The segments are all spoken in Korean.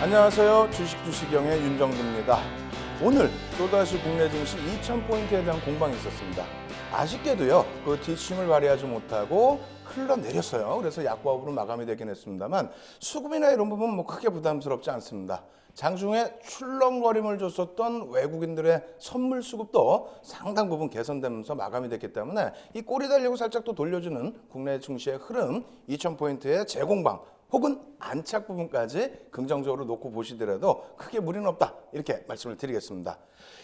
안녕하세요. 주식주식영의 윤정두입니다. 오늘 또다시 국내 증시 2,000포인트에 대한 공방이 있었습니다. 아쉽게도요, 그 뒷힘을 발휘하지 못하고 흘러내렸어요. 그래서 약보합으로 마감이 되긴 했습니다만 수급이나 이런 부분은 뭐 크게 부담스럽지 않습니다. 장중에 출렁거림을 줬었던 외국인들의 선물 수급도 상당 부분 개선되면서 마감이 됐기 때문에 이 꼬리 달리고 살짝 또 돌려주는 국내 증시의 흐름, 2,000포인트의 재공방 혹은 안착 부분까지 긍정적으로 놓고 보시더라도 크게 무리는 없다, 이렇게 말씀을 드리겠습니다.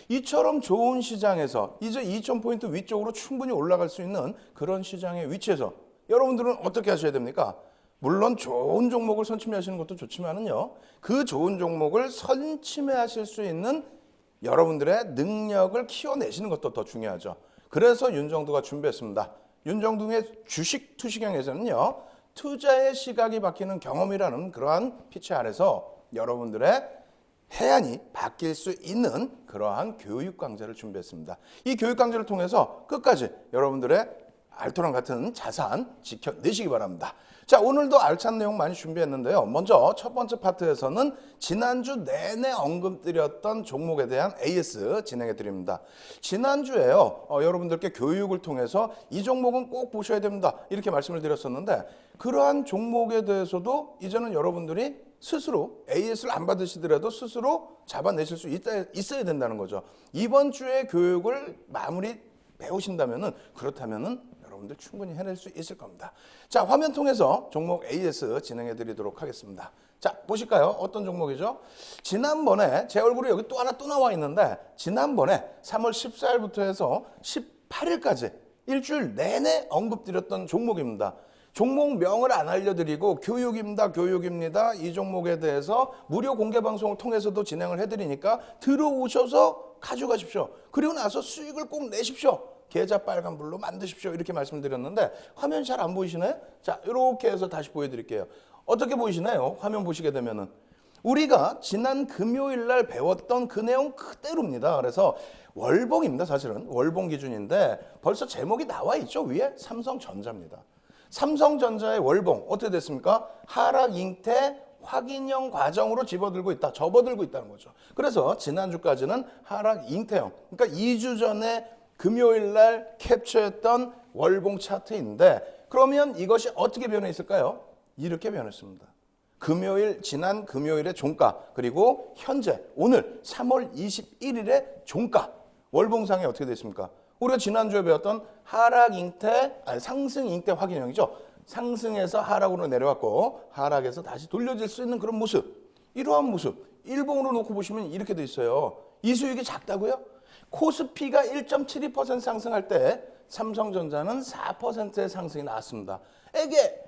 이처럼 좋은 시장에서 이제 2,000포인트 위쪽으로 충분히 올라갈 수 있는 그런 시장의 위치에서 여러분들은 어떻게 하셔야 됩니까? 물론 좋은 종목을 선침해하시는 것도 좋지만은요, 그 좋은 종목을 선침해하실 수 있는 여러분들의 능력을 키워내시는 것도 더 중요하죠. 그래서 윤정두가 준비했습니다. 윤정두의 주식 투시경에서는요, 투자의 시각이 바뀌는 경험이라는 그러한 피치 아래서 여러분들의 해안이 바뀔 수 있는 그러한 교육 강좌를 준비했습니다. 이 교육 강좌를 통해서 끝까지 여러분들의 알토란 같은 자산 지켜내시기 바랍니다. 자, 오늘도 알찬 내용 많이 준비했는데요. 먼저 첫 번째 파트에서는 지난주 내내 언급드렸던 종목에 대한 AS 진행해 드립니다. 지난주에요, 여러분들께 교육을 통해서 이 종목은 꼭 보셔야 됩니다, 이렇게 말씀을 드렸었는데, 그러한 종목에 대해서도 이제는 여러분들이 스스로 AS를 안 받으시더라도 스스로 잡아내실 수 있어야 된다는 거죠. 이번 주에 교육을 마무리 배우신다면은, 그렇다면은 여러분들 충분히 해낼 수 있을 겁니다. 자, 화면 통해서 종목 AS 진행해 드리도록 하겠습니다. 자, 보실까요? 어떤 종목이죠? 지난번에 제 얼굴이 여기 또 하나 또 나와 있는데, 지난번에 3월 14일부터 해서 18일까지 일주일 내내 언급드렸던 종목입니다. 종목명을 안 알려드리고 교육입니다. 이 종목에 대해서 무료 공개 방송을 통해서도 진행을 해드리니까 들어오셔서 가져가십시오. 그리고 나서 수익을 꼭 내십시오. 계좌 빨간불로 만드십시오, 이렇게 말씀드렸는데 화면이 잘 안 보이시나요? 자, 이렇게 해서 다시 보여드릴게요. 어떻게 보이시나요? 화면 보시게 되면은 우리가 지난 금요일 날 배웠던 그 내용 그대로입니다. 그래서 월봉입니다. 사실은 월봉 기준인데 벌써 제목이 나와 있죠. 위에 삼성전자입니다. 삼성전자의 월봉 어떻게 됐습니까? 하락 잉태 확인형 과정으로 접어들고 있다는 거죠. 그래서 지난주까지는 하락 잉태형, 그러니까 2주 전에 금요일 날 캡처했던 월봉 차트인데, 그러면 이것이 어떻게 변해 있을까요? 이렇게 변했습니다. 지난 금요일의 종가, 그리고 현재 오늘 3월 21일의 종가, 월봉상에 어떻게 됐습니까? 우리가 지난주에 배웠던 상승 잉태 확인형이죠. 상승해서 하락으로 내려왔고 하락해서 다시 돌려질 수 있는 그런 모습, 이러한 모습 일봉으로 놓고 보시면 이렇게 돼 있어요. 이 수익이 작다고요? 코스피가 1.72% 상승할 때 삼성전자는 4%의 상승이 나왔습니다.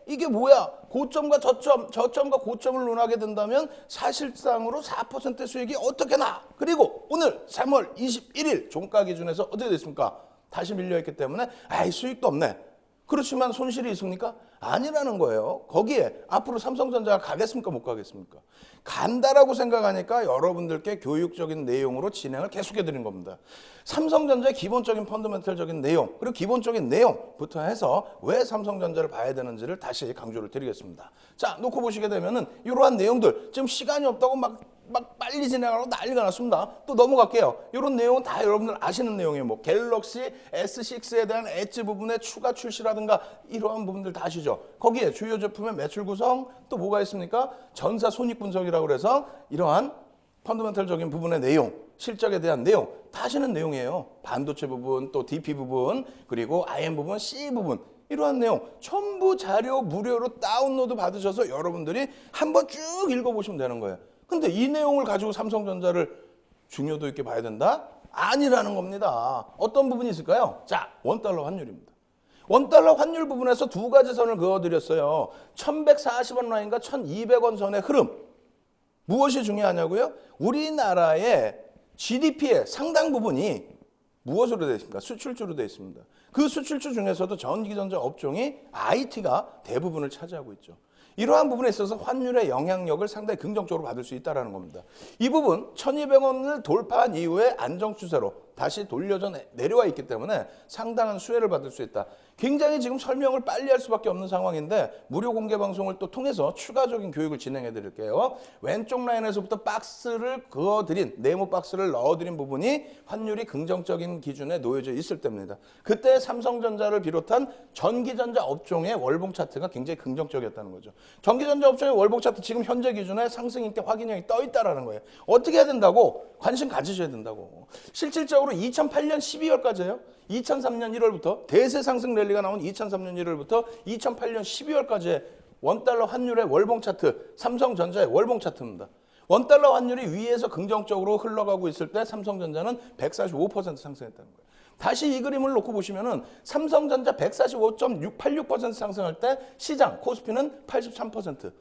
이게 뭐야? 고점과 저점과 고점을 논하게 된다면 사실상으로 4%의 수익이 어떻게 나? 그리고 오늘 3월 21일 종가 기준에서 어떻게 됐습니까? 다시 밀려있기 때문에 수익도 없네. 그렇지만 손실이 있습니까? 아니라는 거예요. 거기에 앞으로 삼성전자가 가겠습니까? 못 가겠습니까? 간다라고 생각하니까 여러분들께 교육적인 내용으로 진행을 계속해 드린 겁니다. 삼성전자의 기본적인 펀더멘털적인 내용, 그리고 기본적인 내용부터 해서 왜 삼성전자를 봐야 되는지를 다시 강조를 드리겠습니다. 자, 놓고 보시게 되면은 이러한 내용들, 지금 시간이 없다고 막 빨리 진행하라고 난리가 났습니다. 또 넘어갈게요. 이런 내용은 다 여러분들 아시는 내용이에요. 뭐 갤럭시 S6에 대한 엣지 부분의 추가 출시라든가 이러한 부분들 다 아시죠? 거기에 주요 제품의 매출 구성, 또 뭐가 있습니까? 전사 손익 분석이라고 해서 이러한 펀더멘털적인 부분의 내용, 실적에 대한 내용 다 아시는 내용이에요. 반도체 부분, 또 DP 부분, 그리고 IM 부분, C 부분, 이러한 내용 전부 자료 무료로 다운로드 받으셔서 여러분들이 한번 쭉 읽어보시면 되는 거예요. 근데 이 내용을 가지고 삼성전자를 중요도 있게 봐야 된다? 아니라는 겁니다. 어떤 부분이 있을까요? 자, 원달러 환율입니다. 원달러 환율 부분에서 두 가지 선을 그어드렸어요. 1140원 라인과 1200원 선의 흐름. 무엇이 중요하냐고요? 우리나라의 GDP의 상당 부분이 무엇으로 되어 있습니까? 수출주로 되어 있습니다. 그 수출주 중에서도 전기전자 업종이 IT가 대부분을 차지하고 있죠. 이러한 부분에 있어서 환율의 영향력을 상당히 긍정적으로 받을 수 있다는 겁니다. 이 부분 1200원을 돌파한 이후에 안정추세로 다시 돌려져 내려와 있기 때문에 상당한 수혜를 받을 수 있다. 굉장히 지금 설명을 빨리 할 수밖에 없는 상황인데 무료 공개 방송을 또 통해서 추가적인 교육을 진행해 드릴게요. 왼쪽 라인에서부터 박스를 그어드린 네모 박스를 넣어드린 부분이 환율이 긍정적인 기준에 놓여져 있을 때입니다. 그때 삼성전자를 비롯한 전기전자 업종의 월봉 차트가 굉장히 긍정적이었다는 거죠. 전기전자 업종의 월봉 차트 지금 현재 기준에 상승 인대 확인형이 떠 있다라는 거예요. 어떻게 해야 된다고? 관심 가지셔야 된다고. 실질적으로 2008년 12월까지예요. 2003년 1월부터 대세 상승 랠리가 나온 2003년 1월부터 2008년 12월까지의 원달러 환율의 월봉 차트, 삼성전자의 월봉 차트입니다. 원달러 환율이 위에서 긍정적으로 흘러가고 있을 때 삼성전자는 145% 상승했다는 거예요. 다시 이 그림을 놓고 보시면은 삼성전자 145.86% 상승할 때 시장 코스피는 83%.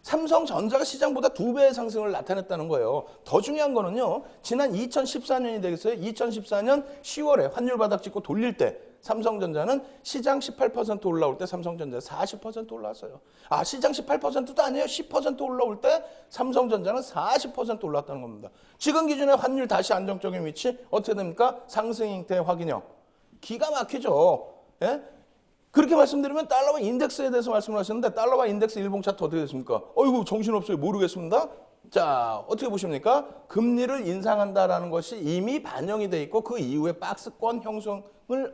삼성전자가 시장보다 2배의 상승을 나타냈다는 거예요. 더 중요한 거는요. 지난 2014년이 되겠어요. 2014년 10월에 환율 바닥 찍고 돌릴 때 삼성전자는 시장 18% 올라올 때 삼성전자 40% 올랐어요. 아, 시장 18%도 아니에요. 10% 올라올 때 삼성전자는 40% 올랐다는 겁니다. 지금 기준에 환율 다시 안정적인 위치 어떻게 됩니까? 상승 형태 확인형. 기가 막히죠. 예? 그렇게 말씀드리면 달러와 인덱스에 대해서 말씀을 하셨는데 달러와 인덱스 일봉 차트 어떻게 됐습니까? 어이구 정신없어요. 모르겠습니다. 자, 어떻게 보십니까? 금리를 인상한다라는 것이 이미 반영이 돼 있고 그 이후에 박스권 형성을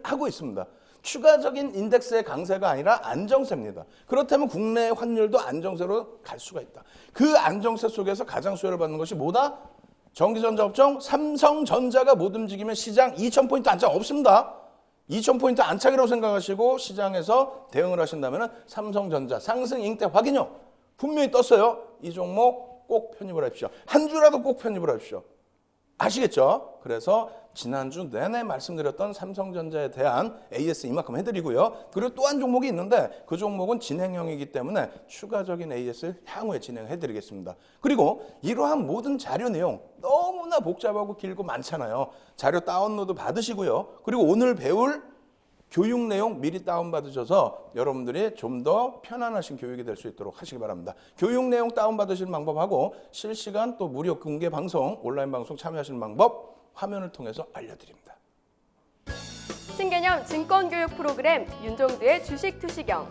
하고 있습니다. 추가적인 인덱스의 강세가 아니라 안정세입니다. 그렇다면 국내 환율도 안정세로 갈 수가 있다. 그 안정세 속에서 가장 수혜를 받는 것이 뭐다? 전기전자 업종 삼성전자가 못 움직이면 시장 2000포인트 안착 없습니다. 2000포인트 안착이라고 생각하시고 시장에서 대응을 하신다면 삼성전자 상승 잉태 확인형 분명히 떴어요. 이 종목 꼭 편입을 하십시오. 한 주라도 꼭 편입을 하십시오. 아시겠죠? 그래서 지난주 내내 말씀드렸던 삼성전자에 대한 AS 이만큼 해드리고요. 그리고 또 한 종목이 있는데 그 종목은 진행형이기 때문에 추가적인 AS를 향후에 진행해드리겠습니다. 그리고 이러한 모든 자료 내용 너무나 복잡하고 길고 많잖아요. 자료 다운로드 받으시고요. 그리고 오늘 배울 교육 내용 미리 다운받으셔서 여러분들이 좀 더 편안하신 교육이 될 수 있도록 하시기 바랍니다. 교육 내용 다운받으시는 방법하고 실시간 또 무료 공개 방송, 온라인 방송 참여하시는 방법 화면을 통해서 알려드립니다. 신개념 증권교육 프로그램 윤종두의 주식 투시경.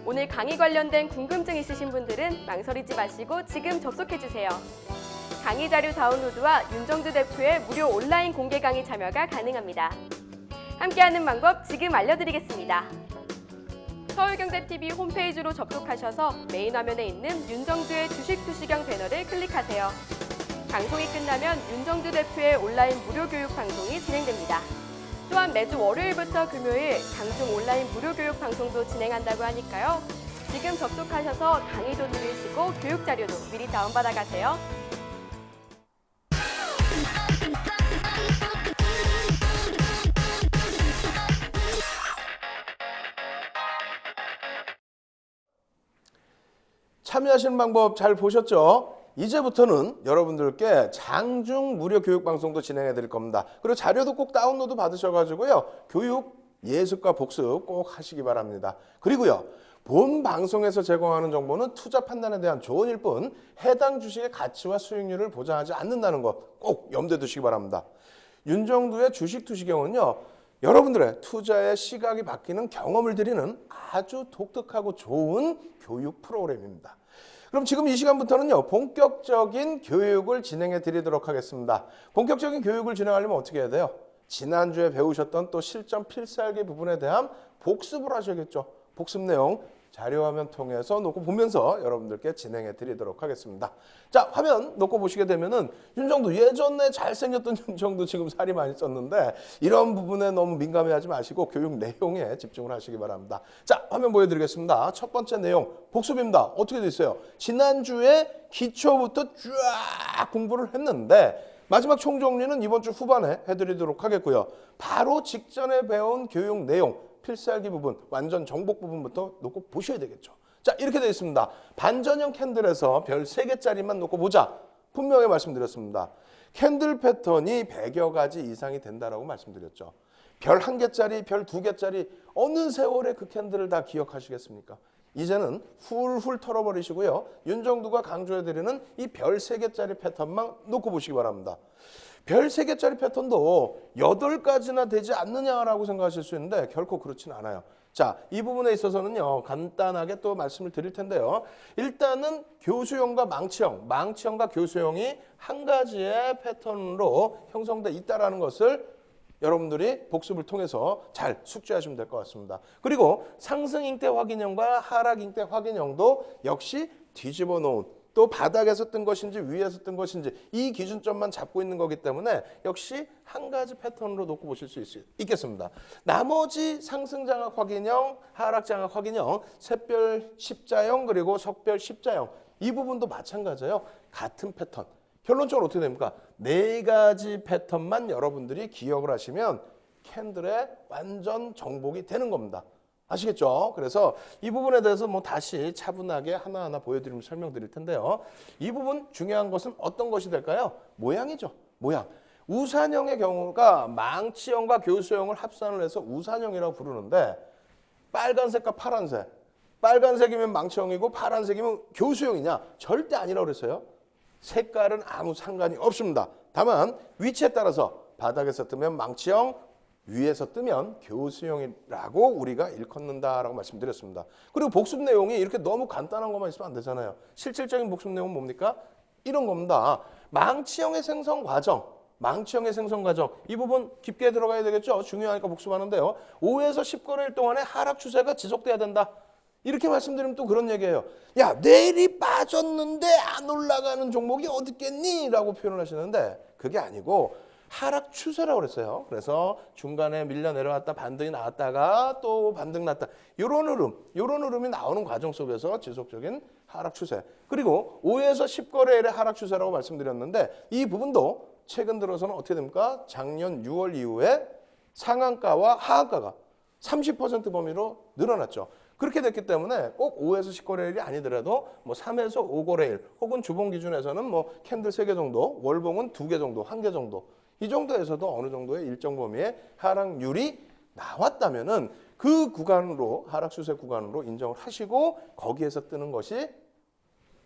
오늘 강의 관련된 궁금증 있으신 분들은 망설이지 마시고 지금 접속해주세요. 강의 자료 다운로드와 윤종두 대표의 무료 온라인 공개 강의 참여가 가능합니다. 함께하는 방법 지금 알려드리겠습니다. 서울경제TV 홈페이지로 접속하셔서 메인 화면에 있는 윤정두의 주식 투시경 배너를 클릭하세요. 방송이 끝나면 윤정두 대표의 온라인 무료 교육 방송이 진행됩니다. 또한 매주 월요일부터 금요일 장중 온라인 무료 교육 방송도 진행한다고 하니까요. 지금 접속하셔서 강의도 들으시고 교육 자료도 미리 다운받아 가세요. 참여하시는 방법 잘 보셨죠? 이제부터는 여러분들께 장중 무료 교육 방송도 진행해 드릴 겁니다. 그리고 자료도 꼭 다운로드 받으셔가지고요. 교육 예습과 복습 꼭 하시기 바랍니다. 그리고요. 본 방송에서 제공하는 정보는 투자 판단에 대한 조언일 뿐 해당 주식의 가치와 수익률을 보장하지 않는다는 것 꼭 염두에 두시기 바랍니다. 윤정두의 주식 투시경은요. 여러분들의 투자의 시각이 바뀌는 경험을 드리는 아주 독특하고 좋은 교육 프로그램입니다. 그럼 지금 이 시간부터는요. 본격적인 교육을 진행해 드리도록 하겠습니다. 본격적인 교육을 진행하려면 어떻게 해야 돼요? 지난주에 배우셨던 또 실전 필살기 부분에 대한 복습을 하셔야겠죠. 복습 내용 자료화면 통해서 놓고 보면서 여러분들께 진행해 드리도록 하겠습니다. 자, 화면 놓고 보시게 되면은 윤정두 예전에 잘생겼던 윤정두 지금 살이 많이 쪘는데 이런 부분에 너무 민감해하지 마시고 교육 내용에 집중을 하시기 바랍니다. 자, 화면 보여드리겠습니다. 첫 번째 내용 복습입니다. 어떻게 돼 있어요? 지난주에 기초부터 쫙 공부를 했는데 마지막 총정리는 이번 주 후반에 해드리도록 하겠고요. 바로 직전에 배운 교육 내용 필살기 부분, 완전 정복 부분부터 놓고 보셔야 되겠죠. 자, 이렇게 되어 있습니다. 반전형 캔들에서 별 3개짜리만 놓고 보자. 분명히 말씀드렸습니다. 캔들 패턴이 100여 가지 이상이 된다라고 말씀드렸죠. 별 1개짜리, 별 2개짜리 어느 세월에 그 캔들을 다 기억하시겠습니까? 이제는 훌훌 털어버리시고요. 윤정두가 강조해드리는 이 별 3개짜리 패턴만 놓고 보시기 바랍니다. 별 3개짜리 패턴도 8가지나 되지 않느냐라고 생각하실 수 있는데 결코 그렇진 않아요. 자, 이 부분에 있어서는요, 간단하게 또 말씀을 드릴 텐데요. 일단은 교수형과 망치형과 교수형이 한 가지의 패턴으로 형성돼 있다는 것을 여러분들이 복습을 통해서 잘 숙지하시면 될 것 같습니다. 그리고 상승 잉태 확인형과 하락 잉태 확인형도 역시 뒤집어 놓은, 또 바닥에서 뜬 것인지 위에서 뜬 것인지 이 기준점만 잡고 있는 거기 때문에 역시 한 가지 패턴으로 놓고 보실 수 있겠습니다. 나머지 상승 장악 확인형, 하락 장악 확인형, 샛별 십자형 그리고 석별 십자형 이 부분도 마찬가지예요. 같은 패턴. 결론적으로 어떻게 됩니까? 4가지 패턴만 여러분들이 기억을 하시면 캔들의 완전 정복이 되는 겁니다. 아시겠죠? 그래서 이 부분에 대해서 뭐 다시 차분하게 하나하나 보여드리면 설명드릴 텐데요. 이 부분 중요한 것은 어떤 것이 될까요? 모양이죠. 모양. 우산형의 경우가 망치형과 교수형을 합산을 해서 우산형이라고 부르는데 빨간색과 파란색. 빨간색이면 망치형이고 파란색이면 교수형이냐? 절대 아니라고 그랬어요. 색깔은 아무 상관이 없습니다. 다만 위치에 따라서 바닥에서 뜨면 망치형, 위에서 뜨면 교수형이라고 우리가 일컫는다라고 말씀드렸습니다. 그리고 복습 내용이 이렇게 너무 간단한 것만 있으면 안 되잖아요. 실질적인 복습 내용은 뭡니까? 이런 겁니다. 망치형의 생성 과정. 이 부분 깊게 들어가야 되겠죠? 중요하니까 복습하는데요. 5에서 10거래일 동안에 하락 추세가 지속돼야 된다. 이렇게 말씀드리면 또 그런 얘기예요. 야, 내일이 빠졌는데 안 올라가는 종목이 어디 있겠니? 라고 표현을 하시는데 그게 아니고 하락 추세라고 그랬어요. 그래서 중간에 밀려 내려왔다 반등이 나왔다가 또 반등 났다. 이런 흐름이 나오는 과정 속에서 지속적인 하락 추세. 그리고 5에서 10거래일의 하락 추세라고 말씀드렸는데 이 부분도 최근 들어서는 어떻게 됩니까? 작년 6월 이후에 상한가와 하한가가 30% 범위로 늘어났죠. 그렇게 됐기 때문에 꼭 5에서 10거래일이 아니더라도 뭐 3에서 5거래일 혹은 주봉 기준에서는 뭐 캔들 3개 정도, 월봉은 2개 정도, 1개 정도 이 정도에서도 어느 정도의 일정 범위의 하락률이 나왔다면은 그 구간으로 하락 추세 구간으로 인정을 하시고 거기에서 뜨는 것이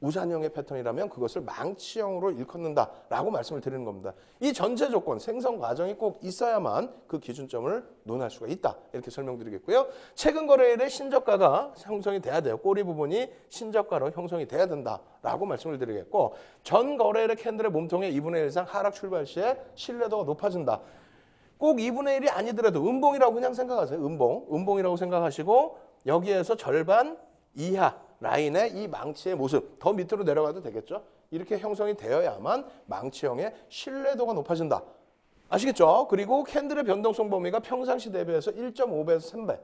우산형의 패턴이라면 그것을 망치형으로 일컫는다라고 말씀을 드리는 겁니다. 이 전제 조건, 생성 과정이 꼭 있어야만 그 기준점을 논할 수가 있다. 이렇게 설명드리겠고요. 최근 거래일에 신저가가 형성이 돼야 돼요. 꼬리 부분이 신저가로 형성이 돼야 된다라고 말씀을 드리겠고 전 거래일의 캔들의 몸통의 2분의 1 이상 하락 출발 시에 신뢰도가 높아진다. 꼭 2분의 1이 아니더라도 음봉이라고 그냥 생각하세요. 음봉이라고 생각하시고 여기에서 절반 이하 라인의 이 망치의 모습 더 밑으로 내려가도 되겠죠. 이렇게 형성이 되어야만 망치형의 신뢰도가 높아진다. 아시겠죠? 그리고 캔들의 변동성 범위가 평상시 대비해서 1.5배에서 3배.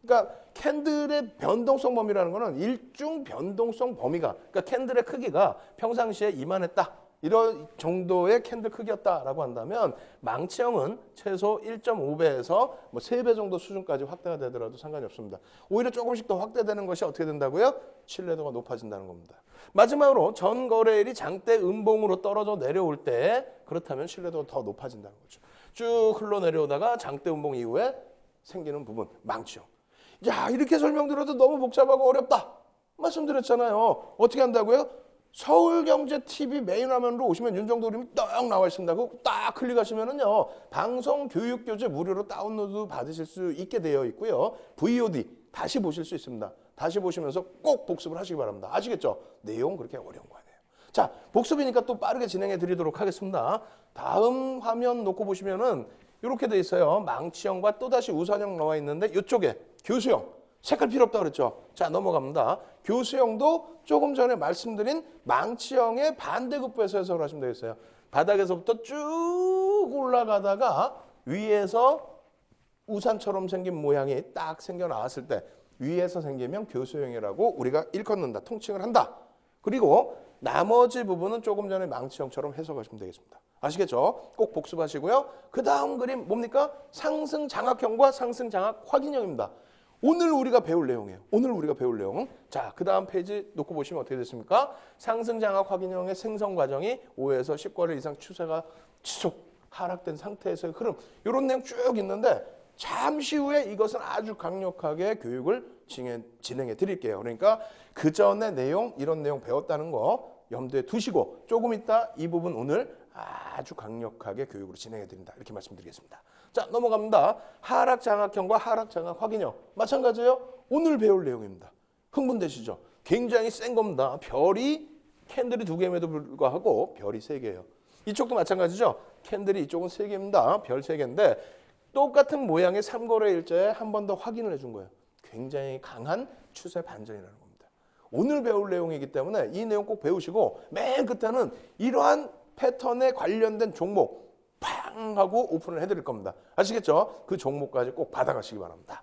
그러니까 캔들의 변동성 범위라는 거는 일중 변동성 범위가 그러니까 캔들의 크기가 평상시에 이만했다. 이런 정도의 캔들 크기였다라고 한다면 망치형은 최소 1.5배에서 뭐 3배 정도 수준까지 확대가 되더라도 상관이 없습니다. 오히려 조금씩 더 확대되는 것이 어떻게 된다고요? 신뢰도가 높아진다는 겁니다. 마지막으로 전 거래일이 장대 음봉으로 떨어져 내려올 때 그렇다면 신뢰도가 더 높아진다는 거죠. 쭉 흘러내려오다가 장대 음봉 이후에 생기는 부분, 망치형. 야, 이렇게 설명드려도 너무 복잡하고 어렵다. 말씀드렸잖아요. 어떻게 한다고요? 서울경제TV 메인 화면으로 오시면 윤정도 그림이 딱 나와 있습니다. 그거 딱 클릭하시면은요, 방송 교육교재 무료로 다운로드 받으실 수 있게 되어 있고요. VOD 다시 보실 수 있습니다. 다시 보시면서 꼭 복습을 하시기 바랍니다. 아시겠죠? 내용 그렇게 어려운 거 아니에요. 자, 복습이니까 또 빠르게 진행해 드리도록 하겠습니다. 다음 화면 놓고 보시면은 이렇게 돼 있어요. 망치형과 또다시 우산형 나와 있는데 이쪽에 교수형. 색깔 필요 없다고 그랬죠. 자, 넘어갑니다. 교수형도 조금 전에 말씀드린 망치형의 반대급부에서 해석을 하시면 되겠어요. 바닥에서부터 쭉 올라가다가 위에서 우산처럼 생긴 모양이 딱 생겨 나왔을 때 위에서 생기면 교수형이라고 우리가 일컫는다. 통칭을 한다. 그리고 나머지 부분은 조금 전에 망치형처럼 해석하시면 되겠습니다. 아시겠죠? 꼭 복습하시고요. 그 다음 그림 뭡니까? 상승 장악형과 상승 장악 확인형입니다. 오늘 우리가 배울 내용이에요. 자, 그 다음 페이지 놓고 보시면 어떻게 됐습니까? 상승 장악 확인형의 생성 과정이 5에서 10거래일 이상 추세가 지속 하락된 상태에서의 흐름. 이런 내용 쭉 있는데 잠시 후에 이것은 아주 강력하게 교육을 진행해 드릴게요. 그러니까 그 전에 내용, 이런 내용 배웠다는 거 염두에 두시고 조금 이따 이 부분 오늘 아주 강력하게 교육으로 진행해 드린다. 이렇게 말씀드리겠습니다. 자, 넘어갑니다. 하락 장악형과 하락 장악 확인형. 마찬가지예요. 오늘 배울 내용입니다. 흥분되시죠? 굉장히 센 겁니다. 별이 캔들이 2개임에도 불구하고 별이 3개예요. 이쪽도 마찬가지죠. 캔들이 이쪽은 3개입니다. 별 3개인데 똑같은 모양의 삼거래 일자에 한 번 더 확인을 해준 거예요. 굉장히 강한 추세 반전이라는 겁니다. 오늘 배울 내용이기 때문에 이 내용 꼭 배우시고 맨 끝에는 이러한 패턴에 관련된 종목 팡 하고 오픈을 해드릴 겁니다. 아시겠죠? 그 종목까지 꼭 받아가시기 바랍니다.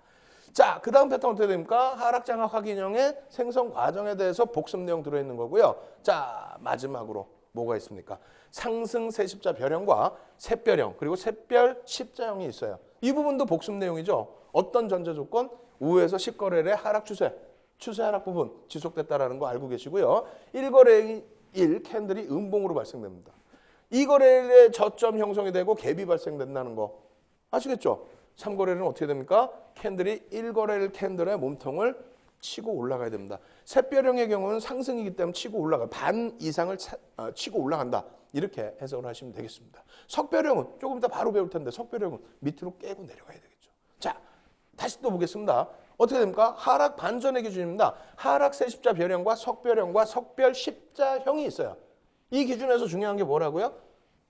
자, 그 다음 패턴 어떻게 됩니까? 하락장악 확인형의 생성 과정에 대해서 복습 내용 들어있는 거고요. 자, 마지막으로 뭐가 있습니까? 상승 세십자 별형과 샛별형 그리고 샛별 십자형이 있어요. 이 부분도 복습 내용이죠. 어떤 전제 조건? 우에서 10거래일의 하락 추세 하락 부분 지속됐다라는 거 알고 계시고요. 1거래일 캔들이 음봉으로 발생됩니다. 2거래일에 저점 형성이 되고 갭이 발생된다는 거 아시겠죠? 3거래일은 어떻게 됩니까? 캔들이 1거래일 캔들의 몸통을 치고 올라가야 됩니다. 샛별형의 경우는 상승이기 때문에 치고 올라가 반 이상을 치고 올라간다. 이렇게 해석을 하시면 되겠습니다. 석별형은 조금 이따 바로 배울 텐데 석별형은 밑으로 깨고 내려가야 되겠죠. 자, 다시 또 보겠습니다. 어떻게 됩니까? 하락 반전의 기준입니다. 하락 세십자 별형과 석별 십자형이 있어요. 이 기준에서 중요한 게 뭐라고요?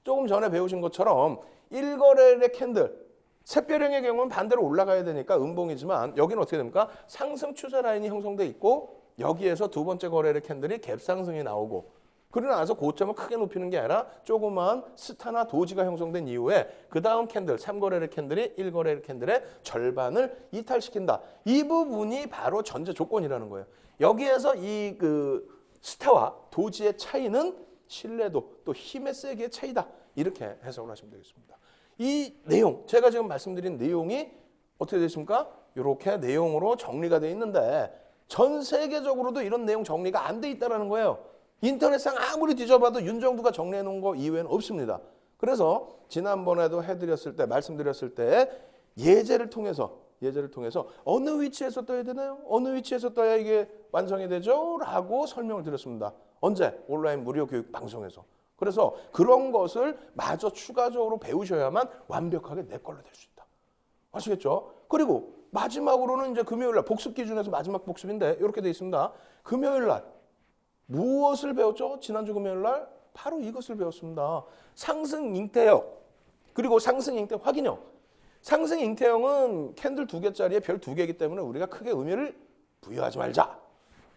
조금 전에 배우신 것처럼 1거래일의 캔들 샛별형의 경우는 반대로 올라가야 되니까 음봉이지만 여기는 어떻게 됩니까? 상승 추세 라인이 형성돼 있고 여기에서 두 번째 거래일의 캔들이 갭 상승이 나오고 그러고 나서 고점을 크게 높이는 게 아니라 조그만 스타나 도지가 형성된 이후에 그 다음 캔들 3거래일 캔들이 1거래일 캔들의 절반을 이탈시킨다. 이 부분이 바로 전제 조건이라는 거예요. 여기에서 이 스타와 도지의 차이는 신뢰도 또 힘의 세기의 차이다. 이렇게 해석을 하시면 되겠습니다. 이 내용, 제가 지금 말씀드린 내용이 어떻게 되십니까? 이렇게 내용으로 정리가 되어 있는데 전 세계적으로도 이런 내용 정리가 안 돼 있다는 거예요. 인터넷상 아무리 뒤져봐도 윤정두가 정리해 놓은 거 이외에는 없습니다. 그래서 지난번에도 말씀드렸을 때 예제를 통해서 어느 위치에서 떠야 되나요? 어느 위치에서 떠야 이게 완성이 되죠? 라고 설명을 드렸습니다. 언제? 온라인 무료 교육 방송에서. 그래서 그런 것을 마저 추가적으로 배우셔야만 완벽하게 내 걸로 될 수 있다. 아시겠죠? 그리고 마지막으로는 이제 금요일 날 복습 기준에서 마지막 복습인데 이렇게 돼 있습니다. 금요일 날 무엇을 배웠죠? 지난주 금요일 날 바로 이것을 배웠습니다. 상승 잉태형 그리고 상승 잉태 확인형. 상승 잉태형은 캔들 2개짜리에 별 2개이기 때문에 우리가 크게 의미를 부여하지 말자.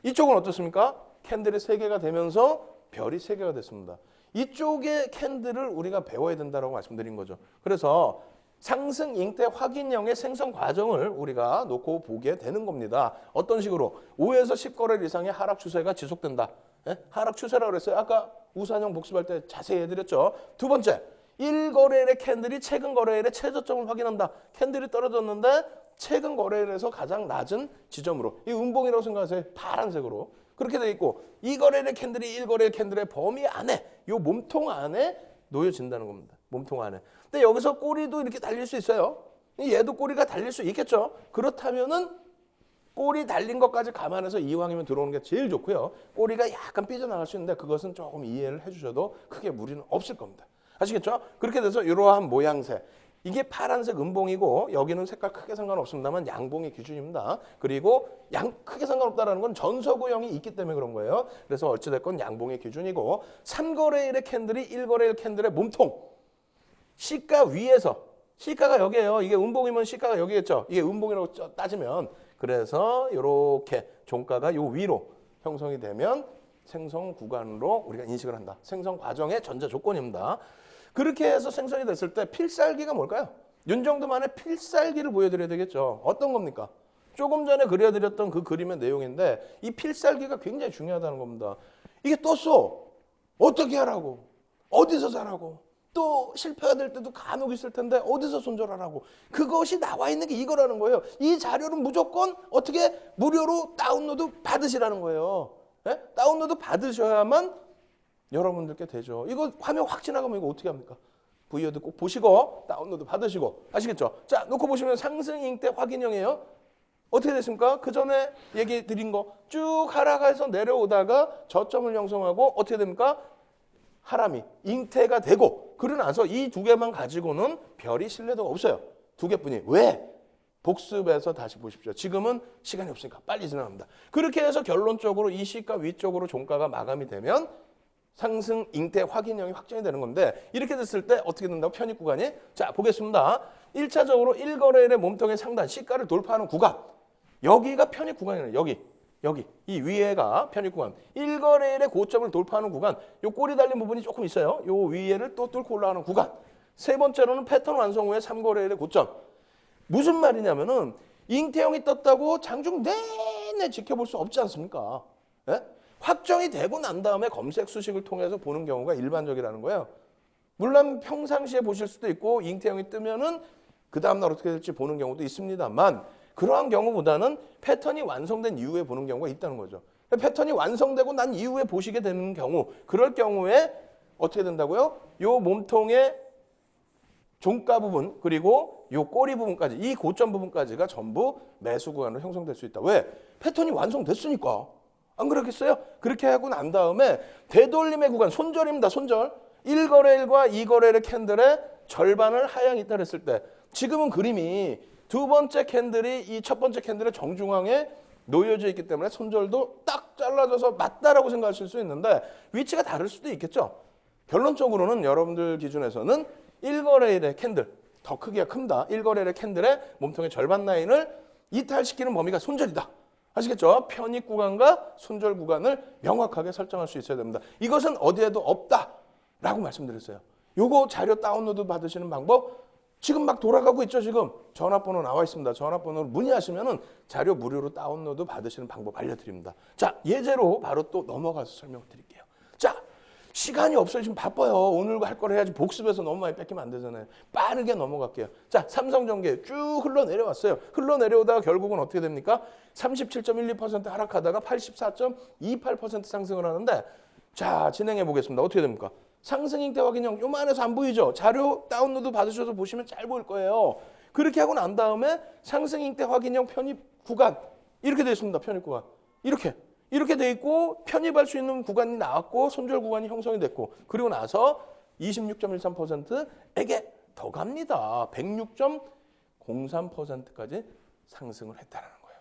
이쪽은 어떻습니까? 캔들이 3개가 되면서 별이 3개가 됐습니다. 이쪽의 캔들을 우리가 배워야 된다고 말씀드린 거죠. 그래서 상승 잉태 확인형의 생성 과정을 우리가 놓고 보게 되는 겁니다. 어떤 식으로? 5에서 10거래일 이상의 하락 추세가 지속된다. 예? 하락 추세라고 그랬어요. 아까 우산형 복습할 때 자세히 해드렸죠. 두 번째, 1거래일의 캔들이 최근 거래일의 최저점을 확인한다. 캔들이 떨어졌는데 최근 거래일에서 가장 낮은 지점으로. 이 음봉이라고 생각하세요. 파란색으로. 그렇게 돼 있고 2거래일의 캔들이 1거래일 캔들의 범위 안에 이 몸통 안에 놓여진다는 겁니다. 몸통 안에. 근데 여기서 꼬리도 이렇게 달릴 수 있어요. 얘도 꼬리가 달릴 수 있겠죠. 그렇다면은 꼬리 달린 것까지 감안해서 이왕이면 들어오는 게 제일 좋고요. 꼬리가 약간 삐져나갈 수 있는데 그것은 조금 이해를 해주셔도 크게 무리는 없을 겁니다. 아시겠죠? 그렇게 돼서 이러한 모양새. 이게 파란색 음봉이고 여기는 색깔 크게 상관없습니다만 양봉이 기준입니다. 그리고 크게 상관없다는 건 전서구형이 있기 때문에 그런 거예요. 그래서 어찌됐건 양봉의 기준이고 3거래일의 캔들이 1거래일 캔들의 몸통. 시가 위에서 시가가 여기에요. 이게 음봉이면 시가가 여기겠죠. 이게 음봉이라고 따지면 그래서 이렇게 종가가 요 위로 형성이 되면 생성 구간으로 우리가 인식을 한다. 생성 과정의 전제 조건입니다. 그렇게 해서 생성이 됐을 때 필살기가 뭘까요? 윤정두만의 필살기를 보여드려야 되겠죠. 어떤 겁니까? 조금 전에 그려드렸던 그 그림의 내용인데 이 필살기가 굉장히 중요하다는 겁니다. 이게 떴어. 어떻게 하라고? 어디서 사라고? 또 실패가 될 때도 간혹 있을 텐데 어디서 손절하라고? 그것이 나와 있는 게 이거라는 거예요. 이 자료는 무조건 어떻게 무료로 다운로드 받으시라는 거예요. 네? 다운로드 받으셔야만 여러분들께 되죠. 이거 화면 확 지나가면 이거 어떻게 합니까? VOD 꼭 보시고 다운로드 받으시고 아시겠죠? 자, 놓고 보시면 상승 잉태 확인형이에요. 어떻게 됐습니까? 그 전에 얘기 드린 거 쭉 하락해서 내려오다가 저점을 형성하고 어떻게 됩니까? 하람이 잉태가 되고 그러고 나서 이 두 개만 가지고는 별이 신뢰도가 없어요. 두 개뿐이. 왜? 복습해서 다시 보십시오. 지금은 시간이 없으니까 빨리 지나갑니다. 그렇게 해서 결론적으로 이 시가 위쪽으로 종가가 마감이 되면 상승 잉태 확인형이 확정이 되는 건데 이렇게 됐을 때 어떻게 된다고 편입 구간이? 자 보겠습니다. 1차적으로 1거래일의 몸통의 상단 시가를 돌파하는 구간. 여기가 편입 구간이에요. 여기 이 위에가 편입 구간. 1거래일의 고점을 돌파하는 구간. 요 꼬리 달린 부분이 조금 있어요. 요 위에를 또 뚫고 올라가는 구간. 세 번째로는 패턴 완성 후에 3거래일의 고점. 무슨 말이냐면은 잉태형이 떴다고 장중 내내 지켜볼 수 없지 않습니까? 예? 확정이 되고 난 다음에 검색 수식을 통해서 보는 경우가 일반적이라는 거예요. 물론 평상시에 보실 수도 있고 잉태형이 뜨면은 그 다음날 어떻게 될지 보는 경우도 있습니다만 그러한 경우보다는 패턴이 완성된 이후에 보는 경우가 있다는 거죠. 패턴이 완성되고 난 이후에 보시게 되는 경우 그럴 경우에 어떻게 된다고요? 요 몸통의 종가 부분 그리고 요 꼬리 부분까지 이 고점 부분까지가 전부 매수 구간으로 형성될 수 있다. 왜? 패턴이 완성됐으니까. 안 그렇겠어요? 그렇게 하고 난 다음에 되돌림의 구간, 손절입니다. 손절. 1거래일과 2거래일의 캔들의 절반을 하향이 있다 그랬을 때 지금은 그림이 두 번째 캔들이 이 첫 번째 캔들의 정중앙에 놓여져 있기 때문에 손절도 딱 잘라져서 맞다라고 생각하실 수 있는데 위치가 다를 수도 있겠죠. 결론적으로는 여러분들 기준에서는 1거래일의 캔들, 더 크기가 큽니다. 1거래일의 캔들의 몸통의 절반 라인을 이탈시키는 범위가 손절이다. 아시겠죠? 편입 구간과 손절 구간을 명확하게 설정할 수 있어야 됩니다. 이것은 어디에도 없다라고 말씀드렸어요. 요거 자료 다운로드 받으시는 방법 지금 막 돌아가고 있죠. 지금 전화번호 나와 있습니다. 전화번호로 문의하시면은 자료 무료로 다운로드 받으시는 방법 알려드립니다. 자, 예제로 바로 또 넘어가서 설명드릴게요. 자, 시간이 없어요. 지금 바빠요. 오늘 할 걸 해야지 복습해서 너무 많이 뺏기면 안 되잖아요. 빠르게 넘어갈게요. 자, 삼성전기 쭉 흘러내려왔어요. 흘러내려오다가 결국은 어떻게 됩니까? 37.12% 하락하다가 84.28% 상승을 하는데 자, 진행해 보겠습니다. 어떻게 됩니까? 상승 잉태 확인형 요만해서 안 보이죠? 자료 다운로드 받으셔서 보시면 잘 보일 거예요. 그렇게 하고 난 다음에 상승 잉태 확인형 편입 구간 이렇게 되어 있습니다. 편입 구간. 이렇게 돼 있고 편입할 수 있는 구간이 나왔고 손절 구간이 형성이 됐고 그리고 나서 26.13%에게 더 갑니다. 106.03%까지 상승을 했다는 거예요.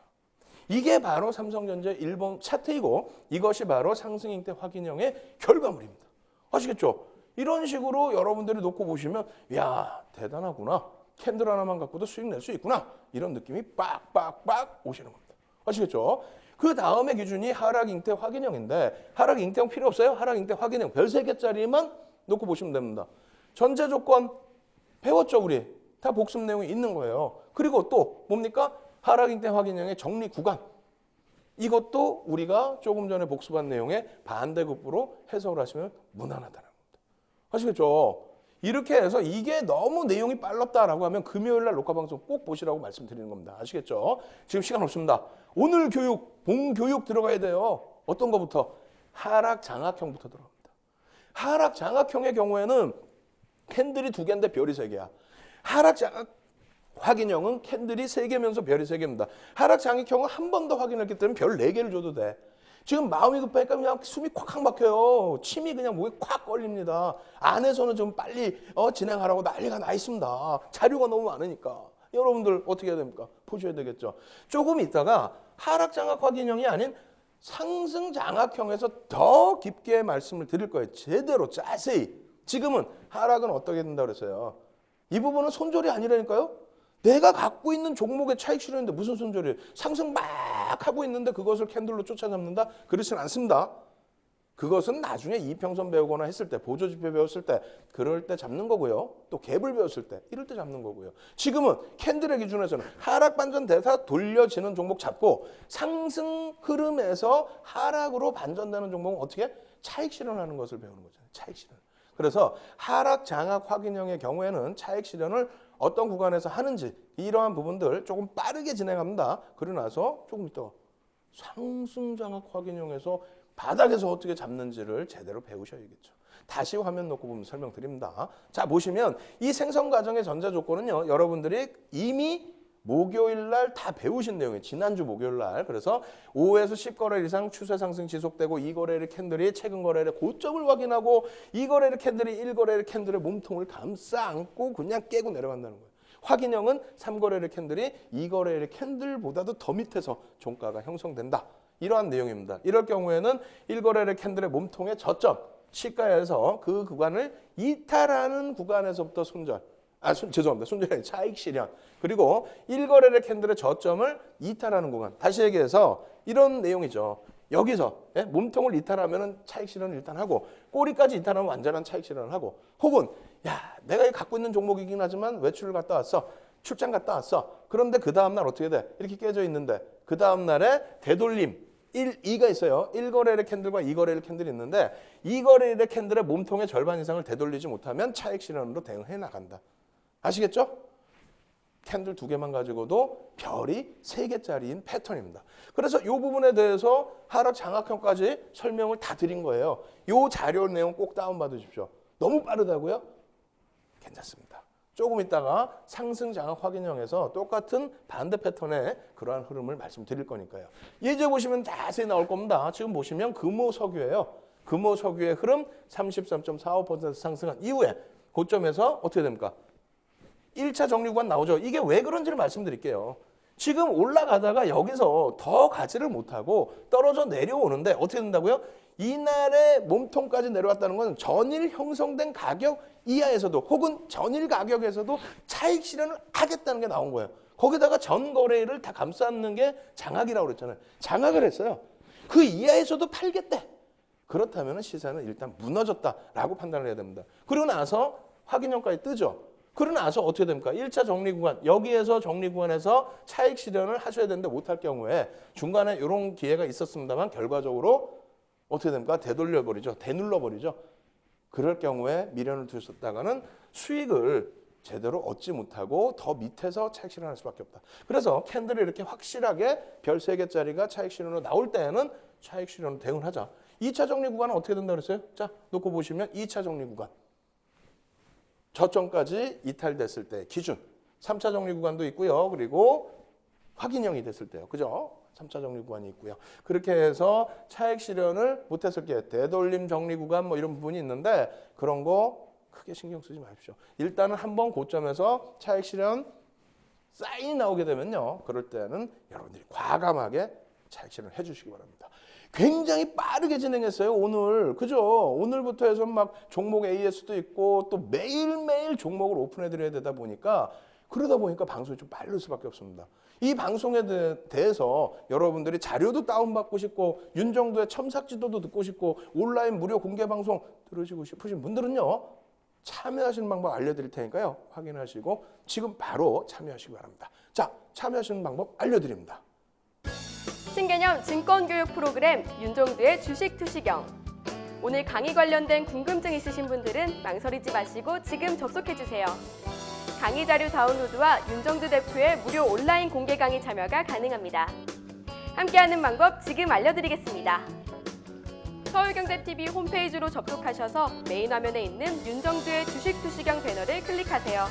이게 바로 삼성전자 일본 차트이고 이것이 바로 상승 잉태 확인형의 결과물입니다. 아시겠죠? 이런 식으로 여러분들이 놓고 보시면 야 대단하구나. 캔들 하나만 갖고도 수익 낼 수 있구나. 이런 느낌이 빡빡빡 오시는 겁니다. 아시겠죠? 그 다음에 기준이 하락 잉태 확인형인데 하락 잉태형 필요 없어요. 하락 잉태 확인형 별 3개짜리만 놓고 보시면 됩니다. 전제 조건 배웠죠 우리. 다 복습 내용이 있는 거예요. 그리고 또 뭡니까? 하락 잉태 확인형의 정리 구간. 이것도 우리가 조금 전에 복습한 내용의 반대급부로 해석을 하시면 무난하다는 겁니다. 아시겠죠? 이렇게 해서 이게 너무 내용이 빨랐다라고 하면 금요일 날 녹화 방송 꼭 보시라고 말씀드리는 겁니다. 아시겠죠? 지금 시간 없습니다. 오늘 교육, 본교육 들어가야 돼요. 어떤 거부터? 하락 장악형부터 들어갑니다. 하락 장악형의 경우에는 캔들이 2개인데 별이 3개야. 하락 장악 확인형은 캔들이 3개면서 별이 3개입니다. 하락 장악형은 한 번 더 확인했기 때문에 별 4개를 줘도 돼. 지금 마음이 급하니까 그냥 숨이 콱콱 막혀요. 침이 그냥 목에 콱 걸립니다. 안에서는 좀 빨리 진행하라고 난리가 나 있습니다. 자료가 너무 많으니까. 여러분들 어떻게 해야 됩니까? 보셔야 되겠죠. 조금 있다가 하락 장악 확인형이 아닌 상승 장악형에서 더 깊게 말씀을 드릴 거예요. 제대로 자세히. 지금은 하락은 어떻게 된다고 그랬어요? 이 부분은 손절이 아니라니까요. 내가 갖고 있는 종목의 차익 실현인데 무슨 손절이에요? 상승 막 하고 있는데 그것을 캔들로 쫓아잡는다? 그렇지는 않습니다. 그것은 나중에 이평선 배우거나 했을 때, 보조지표 배웠을 때, 그럴 때 잡는 거고요. 또 갭을 배웠을 때, 이럴 때 잡는 거고요. 지금은 캔들의 기준에서는 하락 반전돼서 돌려지는 종목 잡고 상승 흐름에서 하락으로 반전되는 종목은 어떻게? 차익 실현하는 것을 배우는 거잖아요. 차익 실현. 그래서 하락 장악 확인형의 경우에는 차익 실현을 어떤 구간에서 하는지 이러한 부분들 조금 빠르게 진행합니다. 그러고 나서 조금 이따 상승 장악 확인형에서 바닥에서 어떻게 잡는지를 제대로 배우셔야겠죠. 다시 화면 놓고 보면 설명드립니다. 자, 보시면 이 생성 과정의 전제 조건은요. 여러분들이 이미 목요일 날 다 배우신 내용이에요. 지난주 목요일 날. 그래서 5에서 10거래일 이상 추세 상승 지속되고 2거래일 캔들이 최근 거래일의 고점을 확인하고 2거래일 캔들이 1거래일 캔들의 몸통을 감싸 안고 그냥 깨고 내려간다는 거예요. 확인형은 3거래일 캔들이 2거래일 캔들보다도 더 밑에서 종가가 형성된다. 이러한 내용입니다. 이럴 경우에는 1거래일 캔들의 몸통의 저점, 시가에서 그 구간을 이탈하는 구간에서부터 죄송합니다. 손절이 아니라 차익 실현. 그리고 1거래일 캔들의 저점을 이탈하는 구간. 다시 얘기해서 이런 내용이죠. 여기서 몸통을 이탈하면 차익 실현을 일단 하고 꼬리까지 이탈하면 완전한 차익 실현을 하고 혹은 야 내가 갖고 있는 종목이긴 하지만 외출을 갔다 왔어. 출장 갔다 왔어. 그런데 그 다음날 어떻게 돼? 이렇게 깨져 있는데 그 다음날에 되돌림 2가 있어요. 1거래일 캔들과 2거래일 캔들이 있는데 2거래일 캔들의 몸통의 절반 이상을 되돌리지 못하면 차익 실현으로 대응해 나간다. 아시겠죠? 캔들 2개만 가지고도 별이 3개짜리인 패턴입니다. 그래서 이 부분에 대해서 하락 장악형까지 설명을 다 드린 거예요. 이 자료 내용 꼭 다운받으십시오. 너무 빠르다고요? 괜찮습니다. 조금 있다가 상승 장악 확인형에서 똑같은 반대 패턴의 그러한 흐름을 말씀드릴 거니까요. 예제 보시면 자세히 나올 겁니다. 지금 보시면 금호석유예요. 금호석유의 흐름 33.45% 상승한 이후에 고점에서 어떻게 됩니까? 1차 정리 구간 나오죠. 이게 왜 그런지를 말씀드릴게요. 지금 올라가다가 여기서 더 가지를 못하고 떨어져 내려오는데 어떻게 된다고요? 이날의 몸통까지 내려왔다는 건 전일 형성된 가격 이하에서도 혹은 전일 가격에서도 차익 실현을 하겠다는 게 나온 거예요. 거기다가 전 거래일을 다 감싸는 게 장악이라고 그랬잖아요. 장악을 했어요. 그 이하에서도 팔겠대. 그렇다면 시세는 일단 무너졌다라고 판단을 해야 됩니다. 그리고 나서 확인형까지 뜨죠. 그러고 나서 어떻게 됩니까? 1차 정리 구간, 여기에서 정리 구간에서 차익 실현을 하셔야 되는데 못할 경우에 중간에 이런 기회가 있었습니다만 결과적으로 어떻게 됩니까? 되돌려버리죠. 되눌러버리죠. 그럴 경우에 미련을 두셨다가는 수익을 제대로 얻지 못하고 더 밑에서 차익 실현할 수밖에 없다. 그래서 캔들이 이렇게 확실하게 별 3개짜리가 차익 실현으로 나올 때에는 차익 실현으로 대응을 하자. 2차 정리 구간은 어떻게 된다고 그랬어요? 자, 놓고 보시면 2차 정리 구간. 저점까지 이탈됐을 때 기준. 3차 정리 구간도 있고요. 그리고 확인형이 됐을 때요. 그죠? 3차 정리 구간이 있고요. 그렇게 해서 차익 실현을 못했을 때 되돌림 정리 구간 뭐 이런 부분이 있는데 그런 거 크게 신경 쓰지 마십시오. 일단은 한번 고점에서 차익 실현 사인이 나오게 되면요. 그럴 때는 여러분들이 과감하게 차익 실현을 해주시기 바랍니다. 굉장히 빠르게 진행했어요, 오늘. 그죠? 오늘부터 해서 막 종목 AS도 있고 또 매일매일 종목을 오픈해드려야 되다 보니까 그러다 보니까 방송이 좀 빠를 수밖에 없습니다. 이 방송에 대해서 여러분들이 자료도 다운받고 싶고 윤정도의 첨삭지도도 듣고 싶고 온라인 무료 공개 방송 들으시고 싶으신 분들은요. 참여하시는 방법 알려드릴 테니까요. 확인하시고 지금 바로 참여하시기 바랍니다. 자, 참여하시는 방법 알려드립니다. 신개념 증권교육 프로그램 윤종두의 주식 투시경. 오늘 강의 관련된 궁금증 있으신 분들은 망설이지 마시고 지금 접속해주세요. 강의 자료 다운로드와 윤종두 대표의 무료 온라인 공개 강의 참여가 가능합니다. 함께하는 방법 지금 알려드리겠습니다. 서울경제TV 홈페이지로 접속하셔서 메인 화면에 있는 윤정두의 주식 투시경 배너를 클릭하세요.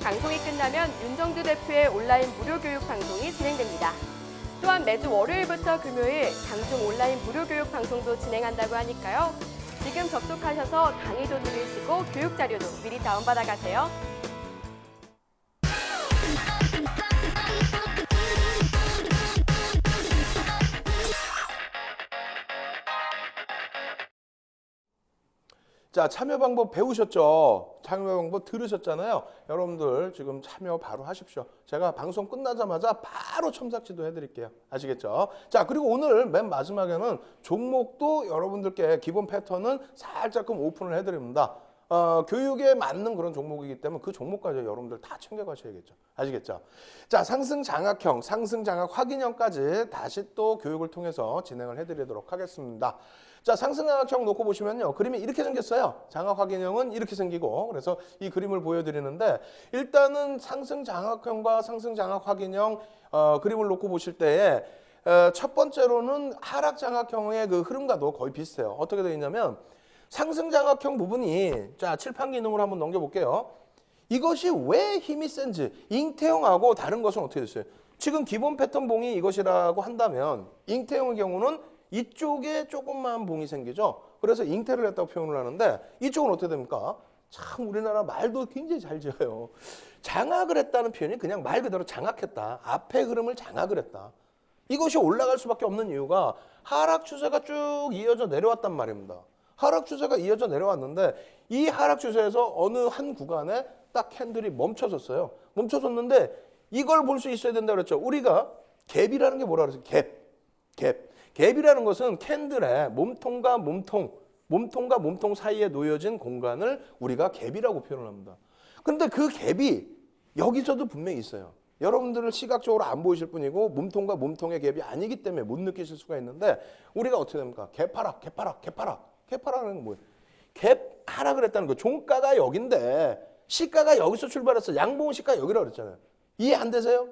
방송이 끝나면 윤정두 대표의 온라인 무료 교육 방송이 진행됩니다. 또한 매주 월요일부터 금요일 장중 온라인 무료 교육 방송도 진행한다고 하니까요. 지금 접속하셔서 강의도 들으시고 교육 자료도 미리 다운받아 가세요. 자, 참여 방법 배우셨죠? 참여 방법 들으셨잖아요. 여러분들 지금 참여 바로 하십시오. 제가 방송 끝나자마자 바로 첨삭지도 해드릴게요. 아시겠죠? 자, 그리고 오늘 맨 마지막에는 종목도 여러분들께 기본 패턴은 살짝금 오픈을 해드립니다. 교육에 맞는 그런 종목이기 때문에 그 종목까지 여러분들 다 챙겨가셔야겠죠. 아시겠죠? 자, 상승 장악형, 상승 장악 확인형까지 다시 또 교육을 통해서 진행을 해드리도록 하겠습니다. 자, 상승 장악형 놓고 보시면요. 그림이 이렇게 생겼어요. 장악 확인형은 이렇게 생기고 그래서 이 그림을 보여드리는데 일단은 상승 장악형과 상승 장악 확인형 그림을 놓고 보실 때에 첫 번째로는 하락 장악형의 그 흐름과도 거의 비슷해요. 어떻게 되어 있냐면 상승 장악형 부분이 자, 칠판 기능으로 한번 넘겨볼게요. 이것이 왜 힘이 센지. 잉태형하고 다른 것은 어떻게 됐어요? 지금 기본 패턴 봉이 이것이라고 한다면 잉태형의 경우는 이쪽에 조금만 봉이 생기죠. 그래서 잉태를 했다고 표현을 하는데 이쪽은 어떻게 됩니까? 참 우리나라 말도 굉장히 잘 지어요. 장악을 했다는 표현이 그냥 말 그대로 장악했다. 앞의 흐름을 장악을 했다. 이것이 올라갈 수밖에 없는 이유가 하락 추세가 쭉 이어져 내려왔단 말입니다. 하락 추세가 이어져 내려왔는데 이 하락 추세에서 어느 한 구간에 딱 캔들이 멈춰섰어요. 멈춰섰는데 이걸 볼 수 있어야 된다고 그랬죠. 우리가 갭이라는 게 뭐라 그랬어요? 갭. 갭이라는 것은 캔들의 몸통과 몸통 사이에 놓여진 공간을 우리가 갭이라고 표현을 합니다. 그런데 그 갭이 여기서도 분명히 있어요. 여러분들은 시각적으로 안 보이실 뿐이고 몸통과 몸통의 갭이 아니기 때문에 못 느끼실 수가 있는데 우리가 어떻게 됩니까? 갭하락은 뭐예요? 갭 하락을 했다는 거. 종가가 여긴데 시가가 여기서 출발했어. 양봉 시가 여기라고 그랬잖아요. 이해 안 되세요?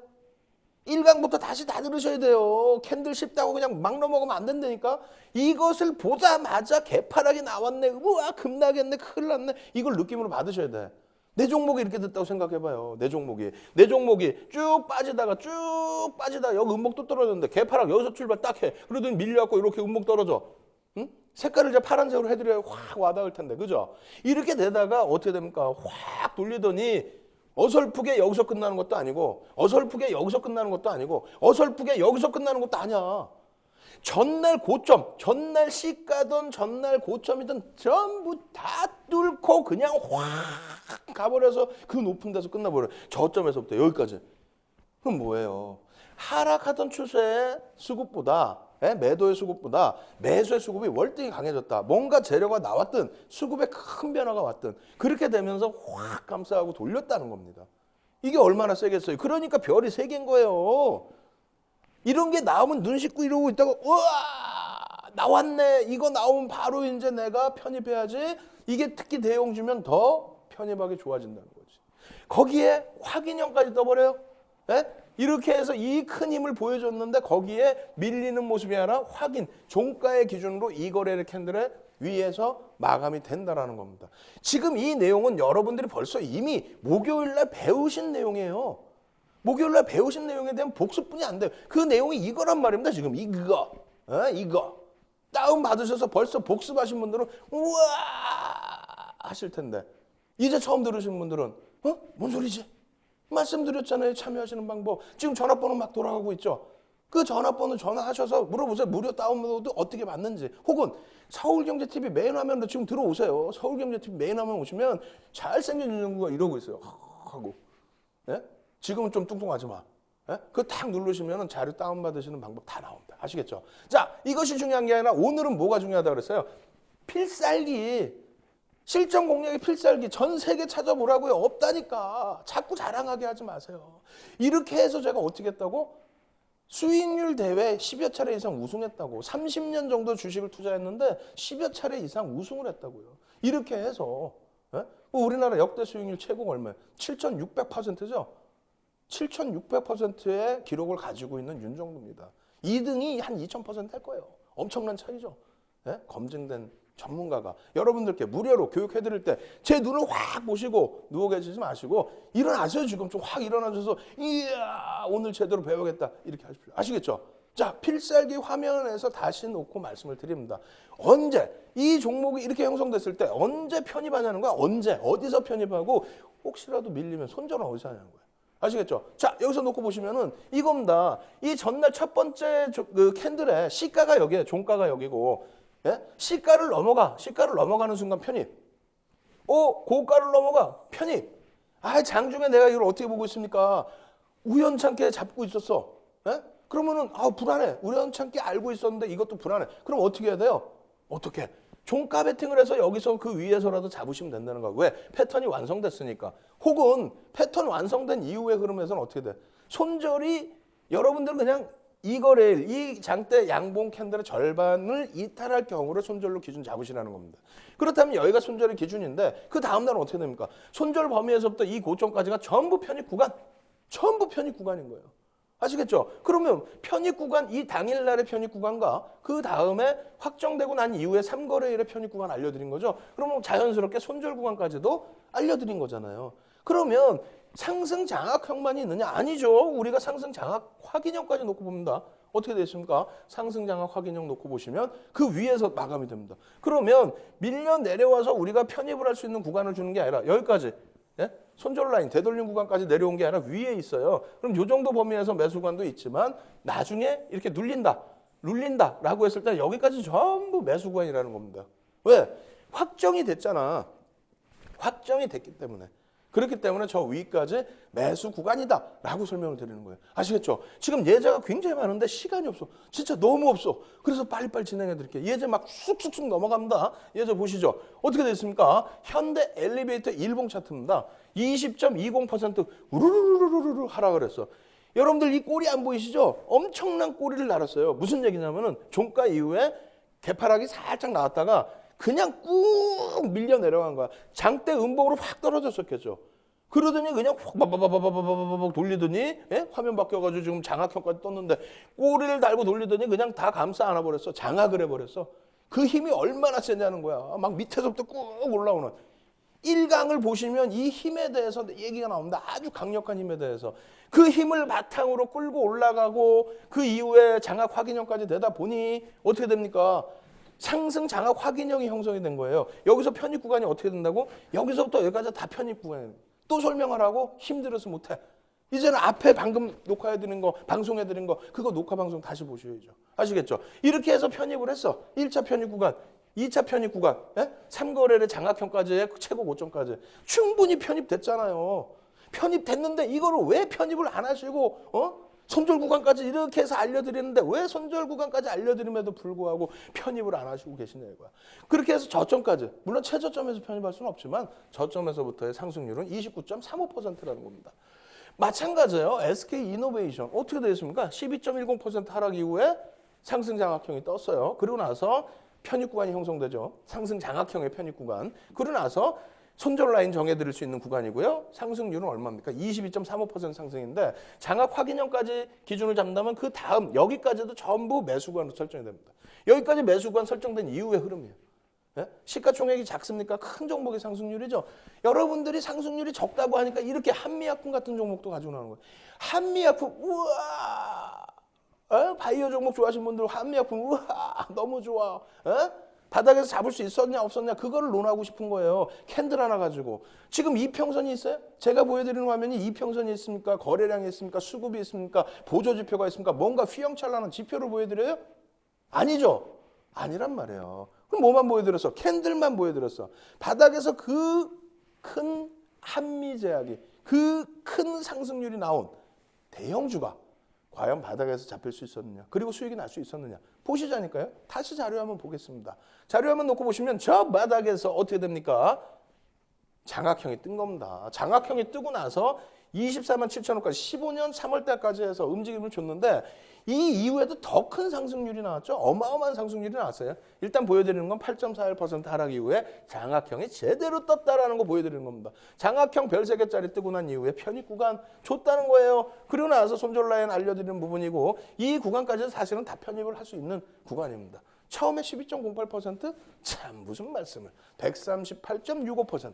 1강부터 다시 다 들으셔야 돼요. 캔들 쉽다고 그냥 막 넘어가면 안 된다니까. 이것을 보자마자 개파락이 나왔네. 우와 급락했네. 큰일 났네. 이걸 느낌으로 받으셔야 돼. 내 종목이 이렇게 됐다고 생각해봐요. 내 종목이 쭉 빠지다가 여기 음목 또 떨어졌는데 개파락 여기서 출발 딱 해. 그러더니 밀려갖고 이렇게 음목 떨어져. 응? 색깔을 이제 파란색으로 해드려야 확 와닿을 텐데. 그죠? 이렇게 되다가 어떻게 됩니까? 확 돌리더니 어설프게 여기서 끝나는 것도 아니고 어설프게 여기서 끝나는 것도 아니고 어설프게 여기서 끝나는 것도 아니야. 전날 고점, 전날 시가든 전날 고점이든 전부 다 뚫고 그냥 확 가버려서 그 높은 데서 끝나버려. 저점에서부터 여기까지. 그럼 뭐예요? 하락하던 추세의 수급보다 매도의 수급보다 매수의 수급이 월등히 강해졌다. 뭔가 재료가 나왔든 수급에 큰 변화가 왔든 그렇게 되면서 확 감싸고 돌렸다는 겁니다. 이게 얼마나 세겠어요. 그러니까 별이 세 개인 거예요. 이런 게 나오면 눈 씻고 이러고 있다가 우와 나왔네. 이거 나오면 바로 이제 내가 편입해야지. 이게 특히 대형주면 더 편입하기 좋아진다는 거지. 거기에 확인형까지 떠버려요. 예? 이렇게 해서 이 큰 힘을 보여줬는데 거기에 밀리는 모습이 아니라 확인, 종가의 기준으로 이 거래의 캔들의 위에서 마감이 된다는 겁니다. 지금 이 내용은 여러분들이 벌써 이미 목요일날 배우신 내용이에요. 목요일날 배우신 내용에 대한 복습뿐이 안 돼요. 그 내용이 이거란 말입니다. 지금 이거. 다운받으셔서 벌써 복습하신 분들은 우와 하실 텐데 이제 처음 들으신 분들은 뭔 소리지? 말씀드렸잖아요. 참여하시는 방법. 지금 전화번호 막 돌아가고 있죠. 그 전화번호 전화하셔서 물어보세요. 무료 다운로드 어떻게 받는지. 혹은 서울경제TV 메인 화면으로 지금 들어오세요. 서울경제TV 메인 화면 오시면 잘생긴 윤정구가 이러고 있어요. 하고. 예? 지금은 좀 뚱뚱하지 마. 예? 그거 딱 누르시면 자료 다운받으시는 방법 다 나옵니다. 아시겠죠? 자, 이것이 중요한 게 아니라 오늘은 뭐가 중요하다고 그랬어요? 필살기. 실전 공략의 필살기 전 세계 찾아보라고요. 없다니까. 자꾸 자랑하게 하지 마세요. 이렇게 해서 제가 어떻게 했다고? 수익률 대회 10여 차례 이상 우승했다고. 30년 정도 주식을 투자했는데 10여 차례 이상 우승을 했다고요. 이렇게 해서 우리나라 역대 수익률 최고가 얼마예요? 7,600%죠. 7,600%의 기록을 가지고 있는 윤정구입니다. 2등이 한 2,000%할 거예요. 엄청난 차이죠. 검증된 전문가가 여러분들께 무료로 교육해드릴 때 제 눈을 확 보시고 누워 계시지 마시고 일어나세요. 지금 좀 확 일어나셔서 이야 오늘 제대로 배우겠다 이렇게 하십시오. 아시겠죠? 자, 필살기 화면에서 다시 놓고 말씀을 드립니다. 언제 이 종목이 이렇게 형성됐을 때 언제 편입하냐는 거야. 언제 어디서 편입하고 혹시라도 밀리면 손절은 어디서 하냐는 거야. 아시겠죠? 자, 여기서 놓고 보시면은 이겁니다. 이 전날 첫 번째 그 캔들의 시가가 여기에 종가가 여기고 예? 시가를 넘어가는 순간 편입. 고가를 넘어가 편입. 장중에 내가 이걸 어떻게 보고 있습니까? 우연찮게 잡고 있었어. 예? 그러면은 불안해. 우연찮게 알고 있었는데 이것도 불안해. 그럼 어떻게 해야 돼요? 어떻게? 종가 베팅을 해서 여기서 그 위에서라도 잡으시면 된다는 거야. 왜? 패턴이 완성됐으니까. 혹은 패턴 완성된 이후의 흐름에서는 어떻게 돼? 손절이 여러분들은 그냥 이거래일, 이 장대 양봉 캔들의 절반을 이탈할 경우를 손절로 기준 잡으시라는 겁니다. 그렇다면 여기가 손절의 기준인데 그 다음 날은 어떻게 됩니까? 손절 범위에서부터 이 고점까지가 전부 편입 구간인 거예요. 아시겠죠? 그러면 편입 구간, 이 당일날의 편입 구간과 그 다음에 확정되고 난 이후에 3거래일의 편입 구간 알려드린 거죠. 그러면 자연스럽게 손절 구간까지도 알려드린 거잖아요. 그러면 상승 장악형만 있느냐? 아니죠. 우리가 상승 장악 확인형까지 놓고 봅니다. 어떻게 되십니까? 상승 장악 확인형 놓고 보시면 그 위에서 마감이 됩니다. 그러면 밀려 내려와서 우리가 편입을 할 수 있는 구간을 주는 게 아니라 여기까지, 예? 손절 라인, 되돌림 구간까지 내려온 게 아니라 위에 있어요. 그럼 이 정도 범위에서 매수관도 있지만 나중에 이렇게 눌린다라고 했을 때 여기까지 전부 매수구간이라는 겁니다. 왜? 확정이 됐잖아. 확정이 됐기 때문에. 그렇기 때문에 저 위까지 매수 구간이다라고 설명을 드리는 거예요. 아시겠죠? 지금 예제가 굉장히 많은데 시간이 없어. 진짜 너무 없어. 그래서 빨리빨리 진행해 드릴게요. 예제 막 쑥쑥쑥 넘어갑니다. 예제 보시죠. 어떻게 됐습니까? 현대 엘리베이터 일봉 차트입니다. 20.20% 우르르르르르 하락을 했어. 여러분들 이 꼬리 안 보이시죠? 엄청난 꼬리를 날았어요. 무슨 얘기냐면은 종가 이후에 개파락이 살짝 나왔다가 그냥 꾹 밀려 내려간 거야. 장대 음봉으로 확 떨어졌었겠죠. 그러더니 그냥 확 돌리더니, 예? 화면 바뀌어가지고 지금 장악형까지 떴는데 꼬리를 달고 돌리더니 그냥 다 감싸 안아버렸어. 장악을 해버렸어. 그 힘이 얼마나 세냐는 거야. 막 밑에서부터 꾹 올라오는. 1강을 보시면 이 힘에 대해서 얘기가 나옵니다. 아주 강력한 힘에 대해서. 그 힘을 바탕으로 끌고 올라가고 그 이후에 장악 확인형까지 되다 보니 어떻게 됩니까? 상승 장악 확인형이 형성이 된 거예요. 여기서 편입 구간이 어떻게 된다고? 여기서부터 여기까지 다 편입 구간이에요. 또 설명하라고? 힘들어서 못해. 이제는 앞에 방금 녹화해드린 거, 방송해드린 거, 그거 녹화 방송 다시 보셔야죠. 아시겠죠? 이렇게 해서 편입을 했어. 1차 편입 구간, 2차 편입 구간, 예? 3거래를 장악형까지 해, 최고 고점까지. 충분히 편입됐잖아요. 편입됐는데 이거를 왜 편입을 안 하시고, 손절 구간까지 이렇게 해서 알려드리는데 왜 손절 구간까지 알려드림에도 불구하고 편입을 안 하시고 계시냐 이거야. 그렇게 해서 저점까지, 물론 최저점에서 편입할 수는 없지만 저점에서부터의 상승률은 29.35%라는 겁니다. 마찬가지예요. SK이노베이션 어떻게 되었습니까? 12.10% 하락 이후에 상승 장악형이 떴어요. 그리고 나서 편입 구간이 형성되죠. 상승 장악형의 편입 구간. 그러고 나서 손절 라인 정해드릴 수 있는 구간이고요. 상승률은 얼마입니까? 22.35% 상승인데 장악 확인형까지 기준을 잡는다면 그 다음 여기까지도 전부 매수구간으로 설정이 됩니다. 여기까지 매수구간 설정된 이후의 흐름이에요. 예? 시가총액이 작습니까? 큰 종목의 상승률이죠. 여러분들이 상승률이 적다고 하니까 이렇게 한미약품 같은 종목도 가지고 나오는 거예요. 한미약품 우와! 바이오 종목 좋아하시는 분들 한미약품 우와! 너무 좋아. 바닥에서 잡을 수 있었냐 없었냐 그거를 논하고 싶은 거예요. 캔들 하나 가지고. 지금 이평선이 있어요? 제가 보여드리는 화면이 이평선이 있습니까? 거래량이 있습니까? 수급이 있습니까? 보조지표가 있습니까? 뭔가 휘영찬란한 지표를 보여드려요? 아니죠. 아니란 말이에요. 그럼 뭐만 보여드렸어? 캔들만 보여드렸어. 바닥에서 그 큰 한미제약이 그 큰 상승률이 나온 대형주가 과연 바닥에서 잡힐 수 있었느냐? 그리고 수익이 날 수 있었느냐? 보시자니까요. 다시 자료 한번 보겠습니다. 자료 한번 놓고 보시면 저 바닥에서 어떻게 됩니까? 장악형이 뜬 겁니다. 장악형이 뜨고 나서 24만 7천원까지 15년 3월 달까지 해서 움직임을 줬는데 이 이후에도 더 큰 상승률이 나왔죠. 어마어마한 상승률이 나왔어요. 일단 보여드리는 건 8.41% 하락 이후에 장악형이 제대로 떴다라는 거 보여드리는 겁니다. 장악형 별 3개짜리 뜨고 난 이후에 편입 구간 줬다는 거예요. 그리고 나서 손절 라인 알려드리는 부분이고 이 구간까지는 사실은 다 편입을 할 수 있는 구간입니다. 처음에 12.08%? 참 무슨 말씀을. 138.65%.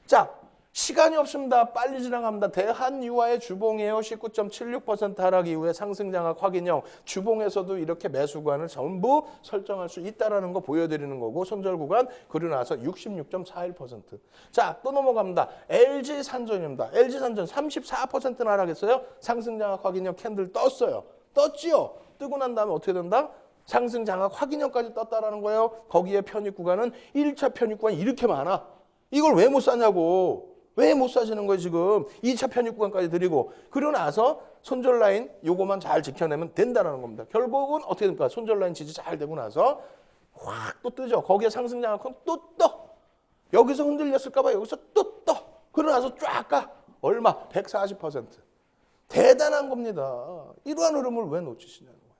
자, 시간이 없습니다. 빨리 지나갑니다. 대한유화의 주봉이에요. 19.76% 하락 이후에 상승 장악 확인형. 주봉에서도 이렇게 매수구간을 전부 설정할 수 있다는 거 보여드리는 거고 손절 구간 그리고 나서 66.41%. 자, 또 넘어갑니다. LG산전입니다. LG산전 34%나 하락했어요. 상승 장악 확인형 캔들 떴어요. 떴지요? 뜨고 난 다음에 어떻게 된다? 상승 장악 확인형까지 떴다라는 거예요. 거기에 편입 구간은 1차 편입 구간이 이렇게 많아. 이걸 왜 못 사냐고. 왜 못 사시는 거예요 지금. 2차 편입 구간까지 드리고 그러고 나서 손절 라인 요거만 잘 지켜내면 된다는 겁니다. 결국은 어떻게 됩니까? 손절 라인 지지 잘 되고 나서 확 또 뜨죠. 거기에 상승 장악형 또 떠. 여기서 흔들렸을까 봐 여기서 또 떠. 그러고 나서 쫙 가. 얼마? 140%. 대단한 겁니다. 이러한 흐름을 왜 놓치시냐는 거예요.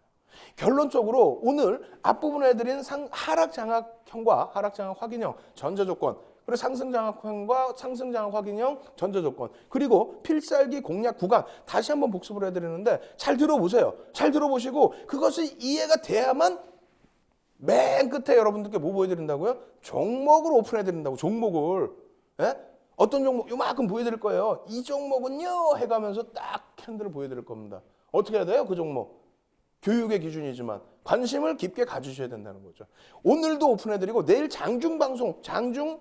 결론적으로 오늘 앞부분에 해드린 하락 장악형과 하락 장악 확인형 전제 조건 그리고 상승 장악형과 상승 장악 확인형 전제 조건 그리고 필살기 공략 구간 다시 한번 복습을 해드리는데 잘 들어보세요. 잘 들어보시고 그것이 이해가 돼야만 맨 끝에 여러분들께 뭐 보여드린다고요? 종목을 오픈해드린다고. 종목을. 예? 어떤 종목 요만큼 보여드릴 거예요. 이 종목은요 해가면서 딱 캔들을 보여드릴 겁니다. 어떻게 해야 돼요? 그 종목. 교육의 기준이지만 관심을 깊게 가주셔야 된다는 거죠. 오늘도 오픈해드리고 내일 장중 방송, 장중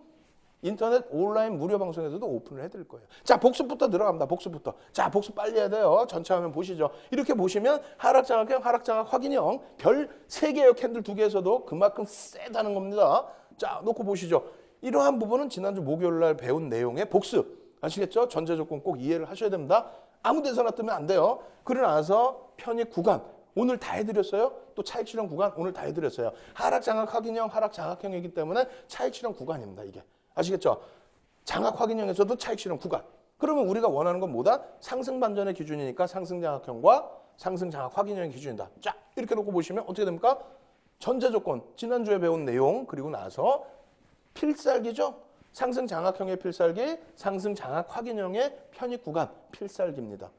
인터넷 온라인 무료 방송에서도 오픈을 해드릴 거예요. 자, 복습부터 들어갑니다. 복습부터. 자, 복습 빨리 해야 돼요. 전체 화면 보시죠. 이렇게 보시면 하락장악형, 하락장악 확인형 별 3개의 캔들 2개에서도 그만큼 세다는 겁니다. 자, 놓고 보시죠. 이러한 부분은 지난주 목요일 날 배운 내용의 복습. 아시겠죠? 전제 조건 꼭 이해를 하셔야 됩니다. 아무 데서나 뜨면 안 돼요. 그러고 나서 편입 구간. 오늘 다 해드렸어요. 또 차익 실현 구간 오늘 다 해드렸어요. 하락 장악 확인형, 하락 장악형이기 때문에 차익 실현 구간입니다. 이게 아시겠죠? 장악 확인형에서도 차익 실현 구간. 그러면 우리가 원하는 건 뭐다? 상승 반전의 기준이니까 상승 장악형과 상승 장악 확인형의 기준이다. 자, 이렇게 놓고 보시면 어떻게 됩니까? 전제 조건 지난주에 배운 내용 그리고 나서 필살기죠. 상승 장악형의 필살기, 상승 장악 확인형의 편입 구간 필살기입니다.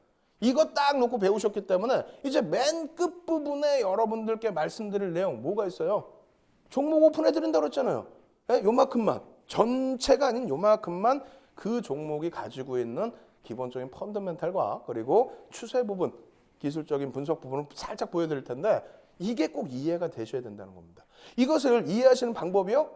이거 딱 놓고 배우셨기 때문에 이제 맨 끝부분에 여러분들께 말씀드릴 내용 뭐가 있어요? 종목 오픈해드린다고 했잖아요. 네? 요만큼만. 전체가 아닌 요만큼만 그 종목이 가지고 있는 기본적인 펀더멘탈과 그리고 추세 부분, 기술적인 분석 부분을 살짝 보여드릴 텐데 이게 꼭 이해가 되셔야 된다는 겁니다. 이것을 이해하시는 방법이요?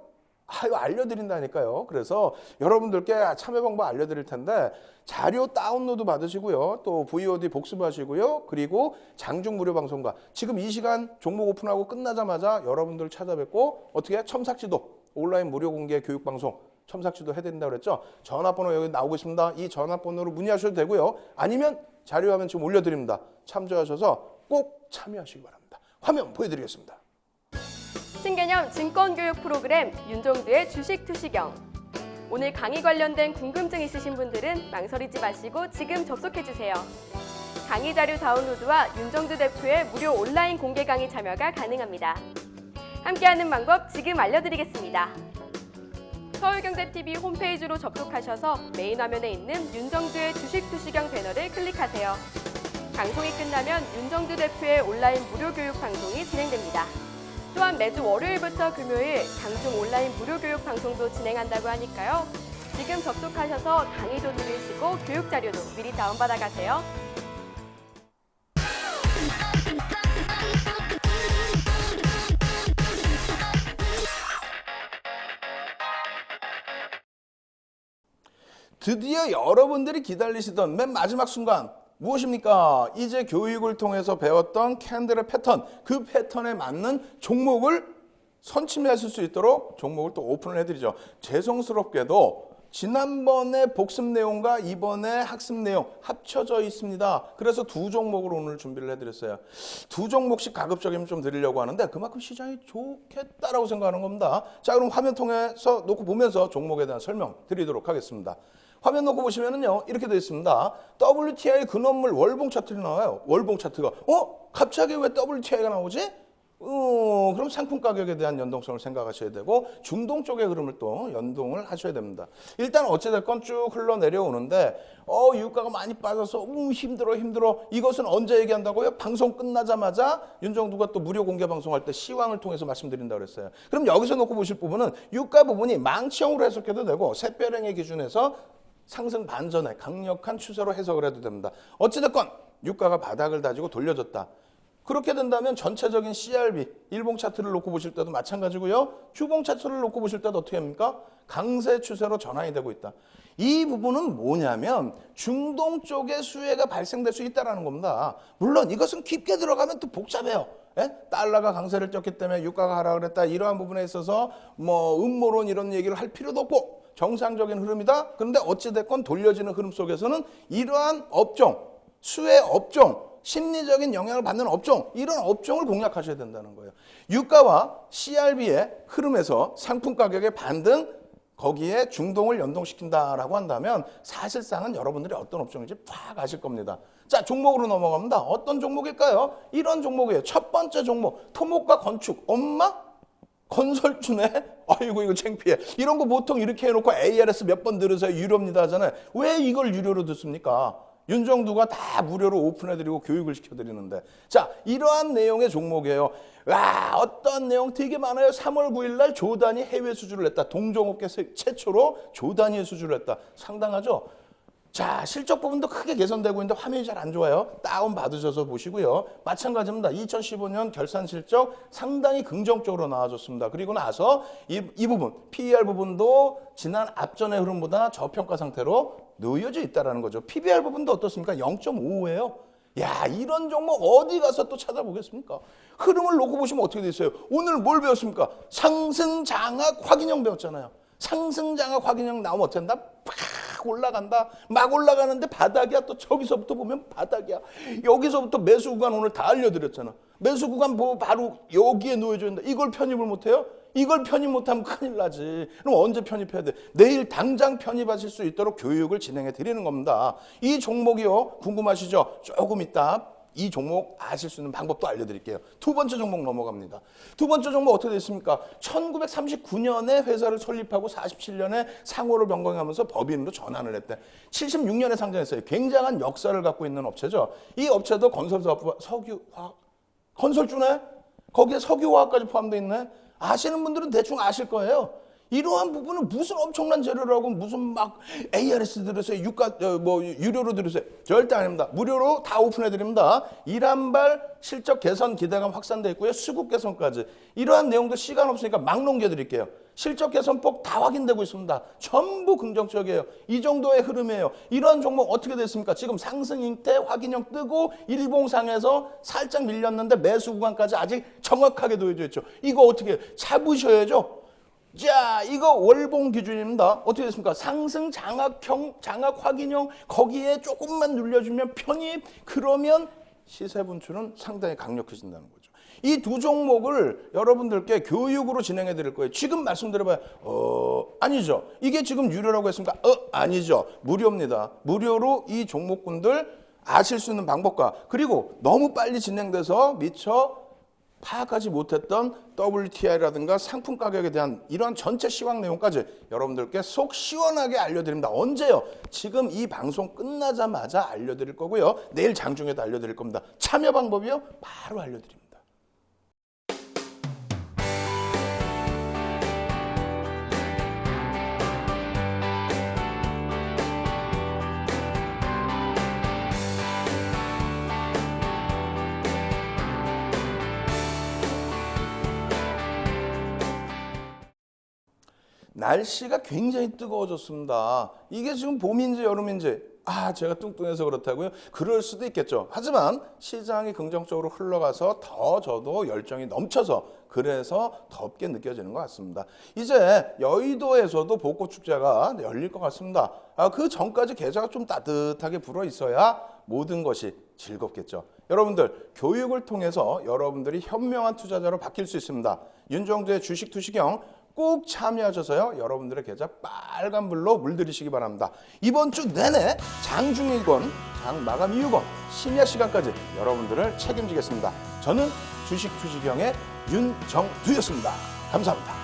이거 알려드린다니까요. 그래서 여러분들께 참여 방법 알려드릴 텐데 자료 다운로드 받으시고요. 또 VOD 복습하시고요. 그리고 장중 무료 방송과 지금 이 시간 종목 오픈하고 끝나자마자 여러분들 찾아뵙고 어떻게 첨삭지도 온라인 무료 공개 교육 방송 첨삭지도 해드린다고 그랬죠. 전화번호 여기 나오고 있습니다. 이 전화번호로 문의하셔도 되고요. 아니면 자료화면 지금 올려드립니다. 참조하셔서 꼭 참여하시기 바랍니다. 화면 보여드리겠습니다. 신개념 증권교육 프로그램 윤종두의 주식 투시경. 오늘 강의 관련된 궁금증 있으신 분들은 망설이지 마시고 지금 접속해주세요. 강의 자료 다운로드와 윤종두 대표의 무료 온라인 공개 강의 참여가 가능합니다. 함께하는 방법 지금 알려드리겠습니다. 서울경제TV 홈페이지로 접속하셔서 메인 화면에 있는 윤종두의 주식 투시경 배너를 클릭하세요. 방송이 끝나면 윤종두 대표의 온라인 무료 교육 방송이 진행됩니다. 또한 매주 월요일부터 금요일 장중 온라인 무료 교육 방송도 진행한다고 하니까요. 지금 접속하셔서 강의도 들으시고 교육 자료도 미리 다운받아 가세요. 드디어 여러분들이 기다리시던 맨 마지막 순간 무엇입니까? 이제 교육을 통해서 배웠던 캔들의 패턴, 그 패턴에 맞는 종목을 선침하실 수 있도록 종목을 또 오픈을 해드리죠. 죄송스럽게도 지난번에 복습 내용과 이번에 학습 내용 합쳐져 있습니다. 그래서 두 종목으로 오늘 준비를 해드렸어요. 두 종목씩 가급적이면 좀 드리려고 하는데 그만큼 시장이 좋겠다라고 생각하는 겁니다. 자, 그럼 화면 통해서 놓고 보면서 종목에 대한 설명 드리도록 하겠습니다. 화면 놓고 보시면은요, 이렇게 되어 있습니다. WTI 근원물 월봉 차트가 나와요. 월봉 차트가. 갑자기 왜 WTI가 나오지? 그럼 상품 가격에 대한 연동성을 생각하셔야 되고 중동 쪽의 흐름을 또 연동을 하셔야 됩니다. 일단 어찌됐건 쭉 흘러내려오는데 유가가 많이 빠져서 힘들어. 이것은 언제 얘기한다고요? 방송 끝나자마자 윤정두가 또 무료 공개 방송할 때 시황을 통해서 말씀드린다고 그랬어요. 그럼 여기서 놓고 보실 부분은 유가 부분이 망치형으로 해석해도 되고 샛별행의 기준에서 상승 반전의 강력한 추세로 해석을 해도 됩니다. 어찌됐건 유가가 바닥을 다지고 돌려줬다. 그렇게 된다면 전체적인 CRB, 일봉 차트를 놓고 보실 때도 마찬가지고요. 주봉 차트를 놓고 보실 때도 어떻게 합니까? 강세 추세로 전환이 되고 있다. 이 부분은 뭐냐면 중동 쪽에 수혜가 발생될 수 있다는 겁니다. 물론 이것은 깊게 들어가면 또 복잡해요. 달러가 강세를 띄었기 때문에 유가가 하락을 했다. 이러한 부분에 있어서 음모론 이런 얘기를 할 필요도 없고 정상적인 흐름이다. 그런데 어찌됐건 돌려지는 흐름 속에서는 이러한 업종, 수혜 업종, 심리적인 영향을 받는 업종, 이런 업종을 공략하셔야 된다는 거예요. 유가와 CRB의 흐름에서 상품 가격의 반등, 거기에 중동을 연동시킨다라고 한다면 사실상은 여러분들이 어떤 업종인지 팍 아실 겁니다. 자, 종목으로 넘어갑니다. 어떤 종목일까요? 이런 종목이에요. 첫 번째 종목, 토목과 건축. 엄마? 건설주네? 아이고 이거 창피해. 이런 거 보통 이렇게 해놓고 ARS 몇 번 들으세요. 유료입니다 하잖아요. 왜 이걸 유료로 듣습니까? 윤정두가 다 무료로 오픈해드리고 교육을 시켜드리는데. 자, 이러한 내용의 종목이에요. 와, 어떤 내용 되게 많아요. 3월 9일 날 조단이 해외 수주를 했다. 동종업계 최초로 조단위의 수주를 했다. 상당하죠? 자, 실적 부분도 크게 개선되고 있는데 화면이 잘 안 좋아요. 다운 받으셔서 보시고요. 마찬가지입니다. 2015년 결산 실적 상당히 긍정적으로 나와줬습니다. 그리고 나서 이 부분, PER 부분도 지난 앞전의 흐름보다 저평가 상태로 놓여져 있다는 거죠. PBR 부분도 어떻습니까? 0.55예요. 야, 이런 종목 어디 가서 또 찾아보겠습니까? 흐름을 놓고 보시면 어떻게 돼 있어요? 오늘 뭘 배웠습니까? 상승 장악 확인형 배웠잖아요. 상승 장악 확인형 나오면 어떻게 한다? 팍 올라간다. 막 올라가는데 바닥이야. 또 저기서부터 보면 바닥이야. 여기서부터 매수 구간 오늘 다 알려드렸잖아. 매수 구간 보고 바로 여기에 놓여져 있는다. 이걸 편입을 못해요? 이걸 편입 못하면 큰일 나지. 그럼 언제 편입해야 돼? 내일 당장 편입하실 수 있도록 교육을 진행해 드리는 겁니다. 이 종목이요. 궁금하시죠? 조금 이따 이 종목 아실 수 있는 방법도 알려드릴게요. 두 번째 종목 넘어갑니다. 두 번째 종목 어떻게 됐습니까? 1939년에 회사를 설립하고 47년에 상호를 변경하면서 법인으로 전환을 했대. 76년에 상장했어요. 굉장한 역사를 갖고 있는 업체죠. 이 업체도 건설사업, 석유화학, 건설주네? 거기에 석유화학까지 포함되어 있네? 아시는 분들은 대충 아실 거예요. 이러한 부분은 무슨 엄청난 재료라고 무슨 막 ARS 들으세요. 유료로 들으세요. 절대 아닙니다. 무료로 다 오픈해 드립니다. 일한발 실적 개선 기대감 확산돼 있고요. 수급 개선까지. 이러한 내용도 시간 없으니까 막 넘겨 드릴게요. 실적 개선폭 다 확인되고 있습니다. 전부 긍정적이에요. 이 정도의 흐름이에요. 이러한 종목 어떻게 됐습니까? 지금 상승 형태 확인형 뜨고 일봉상에서 살짝 밀렸는데 매수 구간까지 아직 정확하게 놓여져 있죠. 이거 어떻게 잡으셔야죠. 자, 이거 월봉 기준입니다. 어떻게 됐습니까? 상승 장악형, 장악 확인형 거기에 조금만 눌려주면 편입, 그러면 시세 분출은 상당히 강력해진다는 거죠. 이 두 종목을 여러분들께 교육으로 진행해 드릴 거예요. 지금 말씀드려봐요. 아니죠. 이게 지금 유료라고 했습니까? 아니죠. 무료입니다. 무료로 이 종목군들 아실 수 있는 방법과 그리고 너무 빨리 진행돼서 미처 파악하지 못했던 WTI라든가 상품 가격에 대한 이러한 전체 시황 내용까지 여러분들께 속 시원하게 알려드립니다. 언제요? 지금 이 방송 끝나자마자 알려드릴 거고요. 내일 장중에도 알려드릴 겁니다. 참여 방법이요? 바로 알려드립니다. 날씨가 굉장히 뜨거워졌습니다. 이게 지금 봄인지 여름인지 제가 뚱뚱해서 그렇다고요? 그럴 수도 있겠죠. 하지만 시장이 긍정적으로 흘러가서 더 저도 열정이 넘쳐서 그래서 덥게 느껴지는 것 같습니다. 이제 여의도에서도 벚꽃축제가 열릴 것 같습니다. 그 전까지 계절가 좀 따뜻하게 불어 있어야 모든 것이 즐겁겠죠. 여러분들 교육을 통해서 여러분들이 현명한 투자자로 바뀔 수 있습니다. 윤정주의 주식 투시경 꼭 참여하셔서요. 여러분들의 계좌 빨간불로 물들이시기 바랍니다. 이번 주 내내 장중이건 장 마감 이후건 심야 시간까지 여러분들을 책임지겠습니다. 저는 주식 투시경의 윤정두였습니다. 감사합니다.